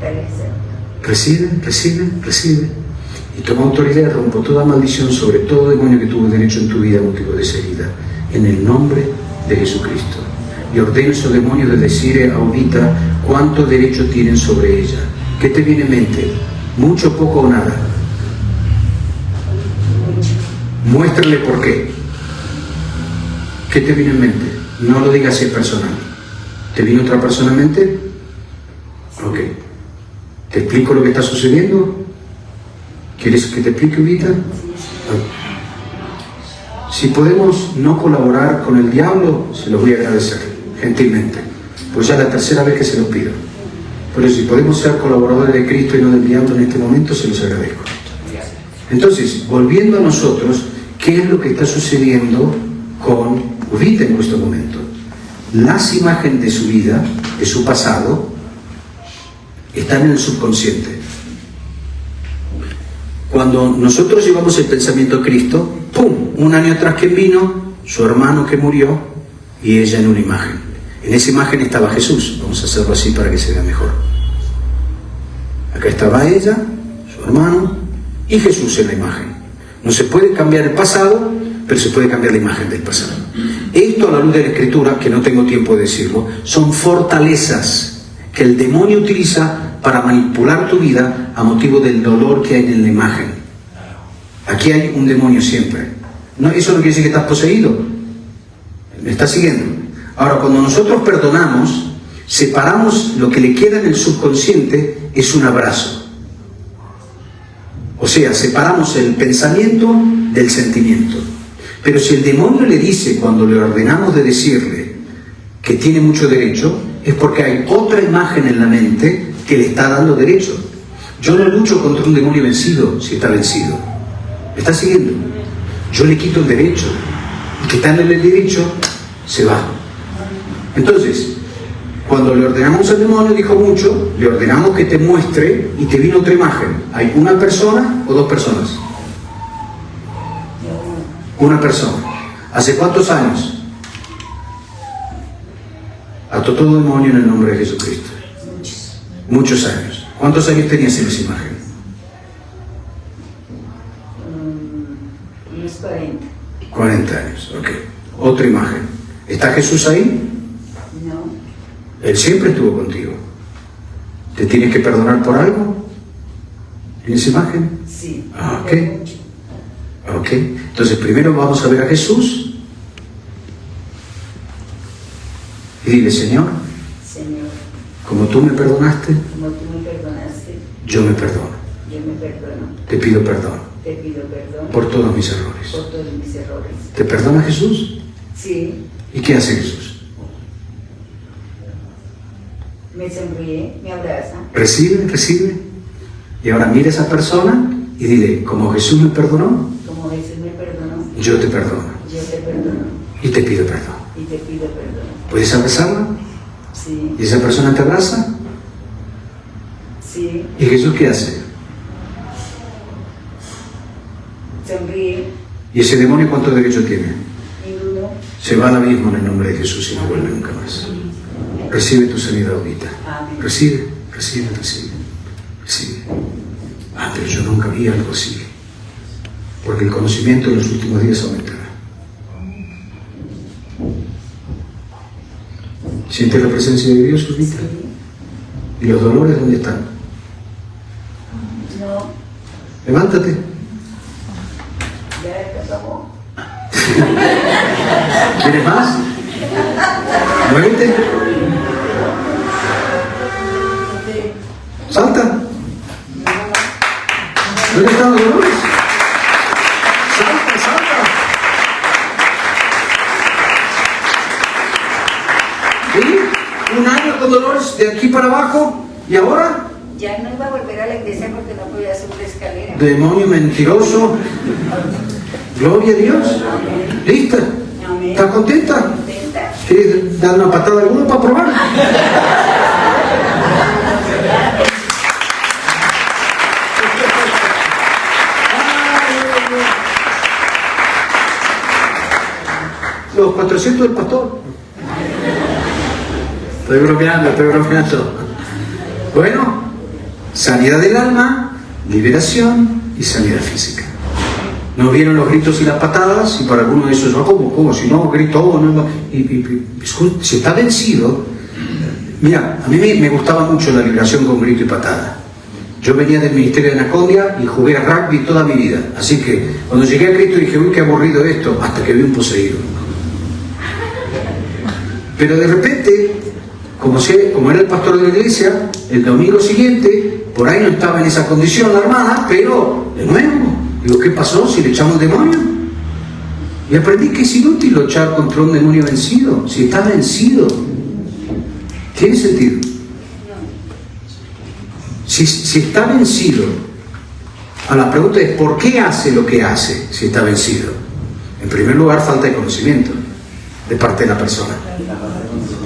da esa. Recibe. Y toma autoridad, rompo toda maldición sobre todo demonio que tuvo derecho en tu vida motivo de esa herida, en el nombre de Jesucristo. Y ordeno esos demonios de decir a Ubita cuánto derecho tienen sobre ella. ¿Qué te viene en mente? ¿Mucho, poco o nada? Muéstrale por qué. ¿Qué te viene en mente? No lo digas si es personal. ¿Te viene otra persona en mente? Ok. ¿Te explico lo que está sucediendo? ¿Quieres que te explique, Ubita? Si podemos no colaborar con el diablo, se los voy a agradecer, gentilmente. Pues ya es la tercera vez que se los pido. Pero si podemos ser colaboradores de Cristo y no del diablo en este momento, se los agradezco. Entonces, volviendo a nosotros, ¿qué es lo que está sucediendo con Ubita en nuestro momento? Las imágenes de su vida, de su pasado, están en el subconsciente. Cuando nosotros llevamos el pensamiento a Cristo, ¡pum! Un año atrás, ¿quién vino? Su hermano que murió y ella en una imagen. En esa imagen estaba Jesús. Vamos a hacerlo así para que se vea mejor. Acá estaba ella, su hermano y Jesús en la imagen. No se puede cambiar el pasado, pero se puede cambiar la imagen del pasado. Esto, a la luz de la Escritura, que no tengo tiempo de decirlo, son fortalezas que el demonio utiliza para manipular tu vida a motivo del dolor que hay en la imagen. Aquí hay un demonio siempre. No, eso no quiere decir que estás poseído. ¿Me estás siguiendo? Ahora, cuando nosotros perdonamos, separamos lo que le queda en el subconsciente, es un abrazo. O sea, separamos el pensamiento del sentimiento. Pero si el demonio le dice, cuando le ordenamos de decirle que tiene mucho derecho, es porque hay otra imagen en la mente que le está dando derecho. Yo no lucho contra un demonio vencido si está vencido. ¿Me está siguiendo? Yo le quito el derecho. Y quitándole el derecho, se va. Entonces, cuando le ordenamos al demonio, dijo mucho, le ordenamos que te muestre y te vino otra imagen. ¿Hay una persona o dos personas? Una persona. ¿Hace cuántos años? Ató todo demonio en el nombre de Jesucristo. Muchos años. ¿Cuántos años tenías en esa imagen? Unos 40. 40 años, ok. Otra imagen. ¿Está Jesús ahí? No. Él siempre estuvo contigo. ¿Te tienes que perdonar por algo? ¿En esa imagen? Sí. Ah, ok. Ok. Entonces primero vamos a ver a Jesús. Y dile, Señor, Señor, como tú me perdonaste, como tú me perdonaste, yo me perdono. yo me perdono. Te pido perdón Te pido perdón por todos mis errores. por todos mis errores. ¿Te perdona Jesús? Sí. ¿Y qué hace Jesús? Me sonríe, me abraza. Recibe, recibe. Y ahora mira a esa persona y dile, como Jesús me perdonó, Como Jesús me perdonó, yo te perdono. yo te perdono Y te pido perdón. y te pido perdón. ¿Puedes abrazarla? Sí. ¿Y esa persona te abraza? Sí. ¿Y Jesús qué hace? Sonríe. ¿Y ese demonio cuánto derecho tiene? Ninguno. Se va al abismo en el nombre de Jesús y no vuelve nunca más. Recibe tu sanidad ahorita. Amén. Recibe, recibe, recibe. Recibe. Ah, pero yo nunca vi algo así. Porque el conocimiento en los últimos días aumentará. ¿Sientes la presencia de Dios, Lupita? Sí. ¿Y los dolores dónde están? No. Levántate. Ya acabó. ¿Quieres más? Muévete. Salta. ¿Dónde están los dolores? Salta, salta. ¿Sí? Un año con dolores de aquí para abajo y ahora Ya no iba a volver a la iglesia porque no podía subir la escalera. demonio mentiroso. Gloria a Dios. ¿Lista? Amén. ¿Estás contenta? Contenta. ¿Quieres dar una patada a alguno para probar? Los 400 del pastor. Estoy bromeando, estoy bromeando. Bueno, sanidad del alma, liberación y sanidad física. No vieron los gritos y las patadas, y para algunos de esos, no, ¿cómo? Si no gritó, no, si está vencido. Mira, a mí me gustaba mucho la liberación con grito y patada. Yo venía del ministerio de Anacondia y jugué a rugby toda mi vida. Así que cuando llegué a Cristo dije, uy, qué aburrido esto, hasta que vi un poseído. Pero de repente, como era el pastor de la iglesia, el domingo siguiente, por ahí no estaba en esa condición la hermana, pero de nuevo, digo, ¿qué pasó si le echamos demonio? Y aprendí que es inútil luchar contra un demonio vencido, si está vencido. ¿Tiene sentido? Si está vencido, a la pregunta es ¿por qué hace lo que hace si está vencido? En primer lugar, falta de conocimiento de parte de la persona.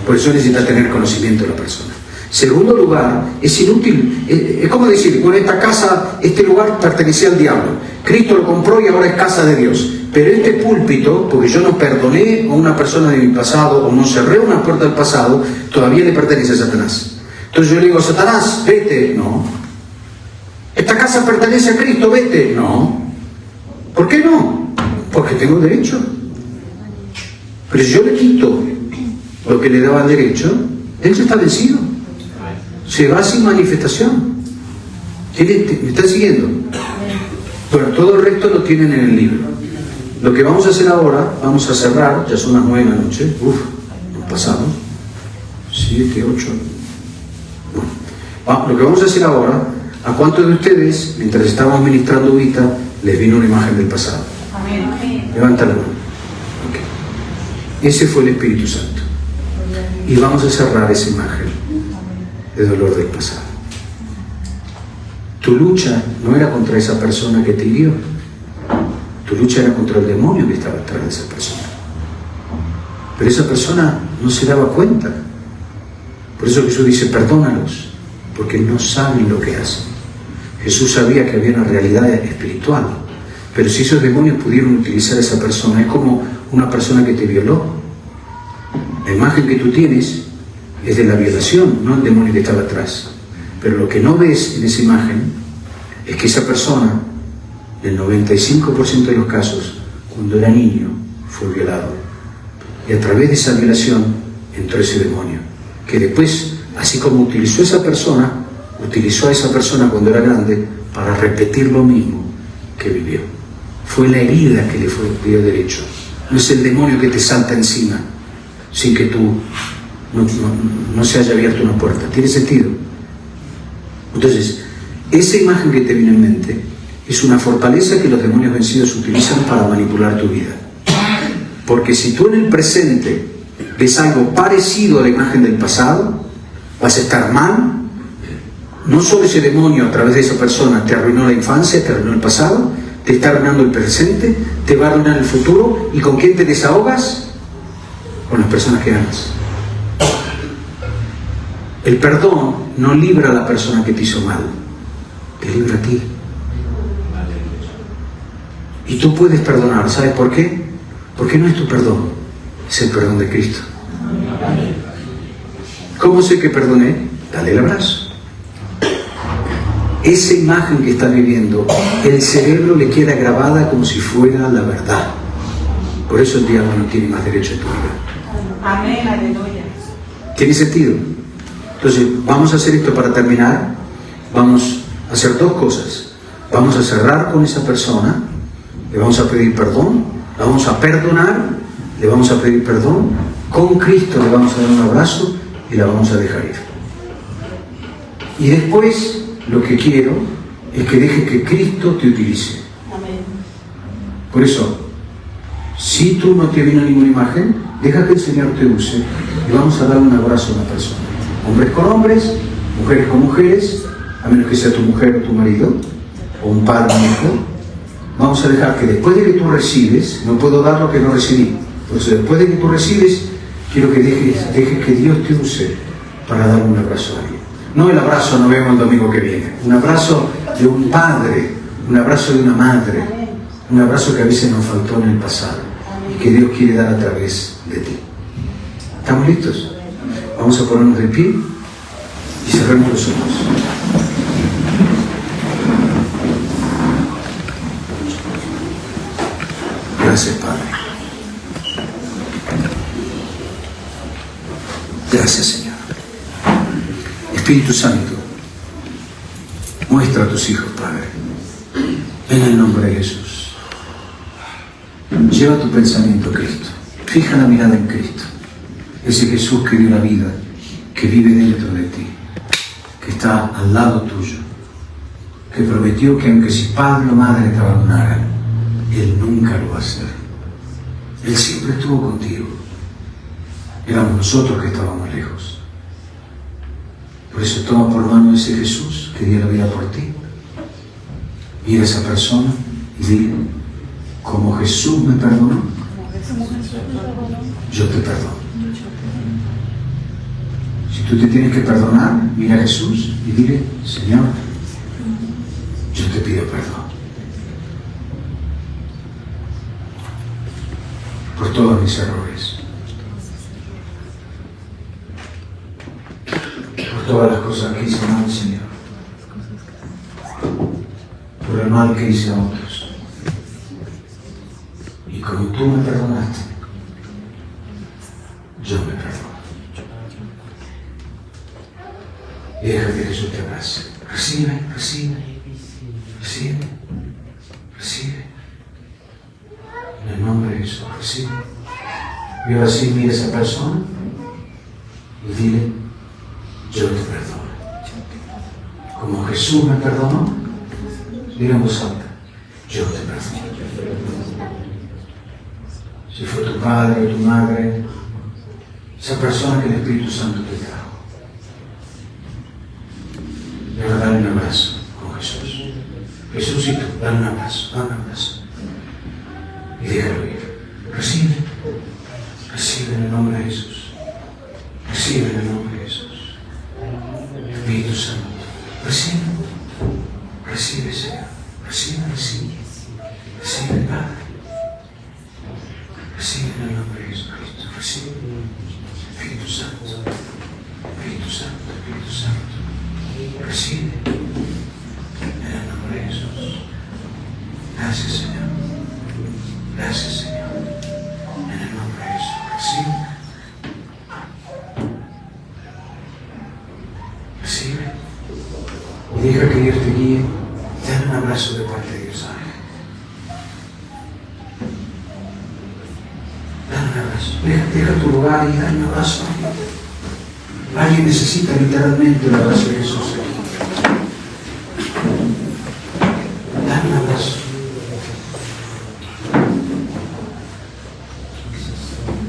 Por eso necesita tener conocimiento de la persona. Segundo lugar, es inútil. Es como decir, bueno, esta casa, este lugar pertenecía al diablo. Cristo lo compró y ahora es casa de Dios. Pero este púlpito, porque yo no perdoné a una persona de mi pasado o no cerré una puerta del pasado, todavía le pertenece a Satanás. Entonces yo le digo, Satanás, vete. No. Esta casa pertenece a Cristo, vete. No. ¿Por qué no? Porque tengo derecho. Pero si yo le quito lo que le daba derecho, él ya está vencido. Se va sin manifestación. ¿Me están siguiendo? Bueno, todo el resto lo tienen en el libro. Lo que vamos a hacer ahora, vamos a cerrar, ya son las 9 de la noche. Nos pasamos. 7, 8. Bueno, lo que vamos a hacer ahora, ¿a cuántos de ustedes, mientras estábamos ministrando ahorita, les vino una imagen del pasado? Amén. Levanta la mano. Okay. Ese fue el Espíritu Santo. Y vamos a cerrar esa imagen de dolor del pasado. Tu lucha no era contra esa persona que te hirió. Tu lucha era contra el demonio que estaba detrás de esa persona. Pero esa persona no se daba cuenta. Por eso Jesús dice, perdónalos, porque no saben lo que hacen. Jesús sabía que había una realidad espiritual. Pero si esos demonios pudieron utilizar a esa persona, es como una persona que te violó. La imagen que tú tienes es de la violación, no el demonio que estaba atrás. Pero lo que no ves en esa imagen es que esa persona, en el 95% de los casos, cuando era niño, fue violado. Y a través de esa violación entró ese demonio, que después, así como utilizó a esa persona cuando era grande para repetir lo mismo que vivió. Fue la herida que le dio derecho. No es el demonio que te salta encima sin que tú no se haya abierto una puerta. ¿Tiene sentido? Entonces, esa imagen que te viene en mente es una fortaleza que los demonios vencidos utilizan para manipular tu vida. Porque si tú en el presente ves algo parecido a la imagen del pasado, vas a estar mal. No solo ese demonio a través de esa persona te arruinó la infancia, te arruinó el pasado, te está arruinando el presente, te va a arruinar el futuro. ¿Y con quién te desahogas? Con las personas que amas. El perdón no libra a la persona que te hizo mal, te libra a ti. Y tú puedes perdonar, ¿sabes por qué? Porque no es tu perdón, es el perdón de Cristo. ¿Cómo sé que perdoné? Dale el abrazo. Esa imagen que estás viviendo, el cerebro le queda grabada como si fuera la verdad. Por eso el diablo no tiene más derecho en tu vida. Amén, aleluya. ¿Tiene sentido? Entonces, vamos a hacer esto para terminar. Vamos a hacer dos cosas. Vamos a cerrar con esa persona, le vamos a pedir perdón, la vamos a perdonar, le vamos a pedir perdón, con Cristo le vamos a dar un abrazo y la vamos a dejar ir. Y después, lo que quiero es que dejes que Cristo te utilice. Amén. Por eso, si tú no te vino ninguna imagen, deja que el Señor te use y vamos a dar un abrazo a una persona. Hombres con hombres, mujeres con mujeres, a menos que sea tu mujer o tu marido, o un padre o un hijo. Vamos a dejar que después de que tú recibes, no puedo dar lo que no recibí. Por eso después de que tú recibes, quiero que dejes que Dios te use para dar un abrazo a alguien. No el abrazo nos vemos el domingo que viene. Un abrazo de un padre, un abrazo de una madre, un abrazo que a veces nos faltó en el pasado y que Dios quiere dar a través de ti. ¿Estamos listos? Vamos a ponernos de pie y cerremos los ojos. Gracias, Padre. Gracias, Señor. Espíritu Santo, muestra a tus hijos, Padre, en el nombre de Jesús. Lleva tu pensamiento a Cristo. Fija la mirada en Cristo. Ese Jesús que dio la vida, que vive dentro de ti, que está al lado tuyo, que prometió que aunque si padre o madre te abandonaran, Él nunca lo va a hacer. Él siempre estuvo contigo. Éramos nosotros que estábamos lejos. Por eso toma por mano ese Jesús que dio la vida por ti. Mira a esa persona y dile, como Jesús me perdonó, yo te perdono. Si tú te tienes que perdonar, mira a Jesús y dile, Señor, yo te pido perdón por todos mis errores, por todas las cosas que hice mal, Señor, por el mal que hice a otros. Y como tú me perdonaste, yo me perdono. Y deja que Jesús te abrace. Recibe, recibe, recibe, recibe. En el nombre de Jesús, recibe. Y ahora sí, mira a esa persona y dile, yo te perdono. Como Jesús me perdonó, diga en voz alta, yo te perdono. Si fue tu padre o tu madre, esa persona que el Espíritu Santo te trajo. Y ahora dale un abrazo con Jesús. Jesucito, dale un abrazo, dale un abrazo. Y déjalo ir. Recibe, recibe en el nombre de Jesús. Recibe en el nombre de Jesús. Espíritu Santo, recibe, recibe, Señor. Recibe, recibe, recibe, Padre. Recibe en el nombre de Jesucristo. Recibe. Espíritu Santo, Espíritu Santo, Espíritu Santo. Recibe en el nombre de Jesús. Gracias, Señor. Gracias, Señor. En el nombre de Jesús. Recibe. Recibe. Y deja que Dios te guíe. Dale un abrazo de parte de Dios. Dale un abrazo. Deja tu lugar y dale un abrazo. Alguien necesita literalmente el abrazo de Jesús aquí. Dale un abrazo.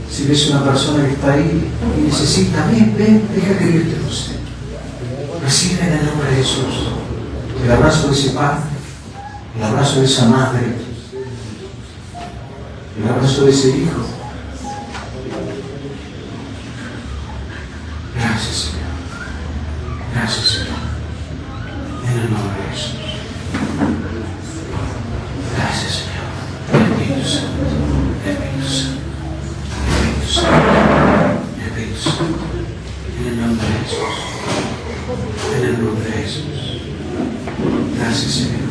Si ves una persona que está ahí y necesita, ven, deja que Dios te use. Recibe en el nombre de Jesús el abrazo de ese padre, el abrazo de esa madre, el abrazo de ese hijo. Gracias, Señor. Gracias, Señor. En el nombre de Jesús. Gracias, Señor. Espíritu Santo. Espíritu Santo. Espíritu Santo. Espíritu Santo. En el nombre de Jesús. En el nombre de Jesús. Gracias, Señor.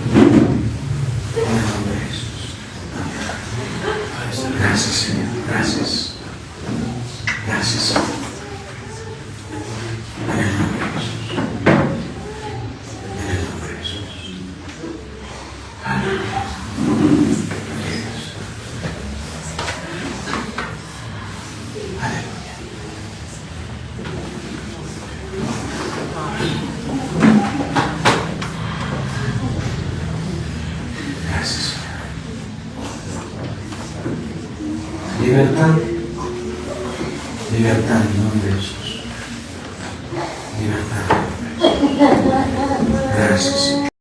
En el nombre de Jesús. Gracias, Señor. Gracias. Gracias, Señor. En el nombre de Jesús. En el nombre de Jesús. Aleluya. Aleluya. Gracias, Señor. Libertad. Libertad en el nombre de Jesús. Libertad. Gracias, Señor.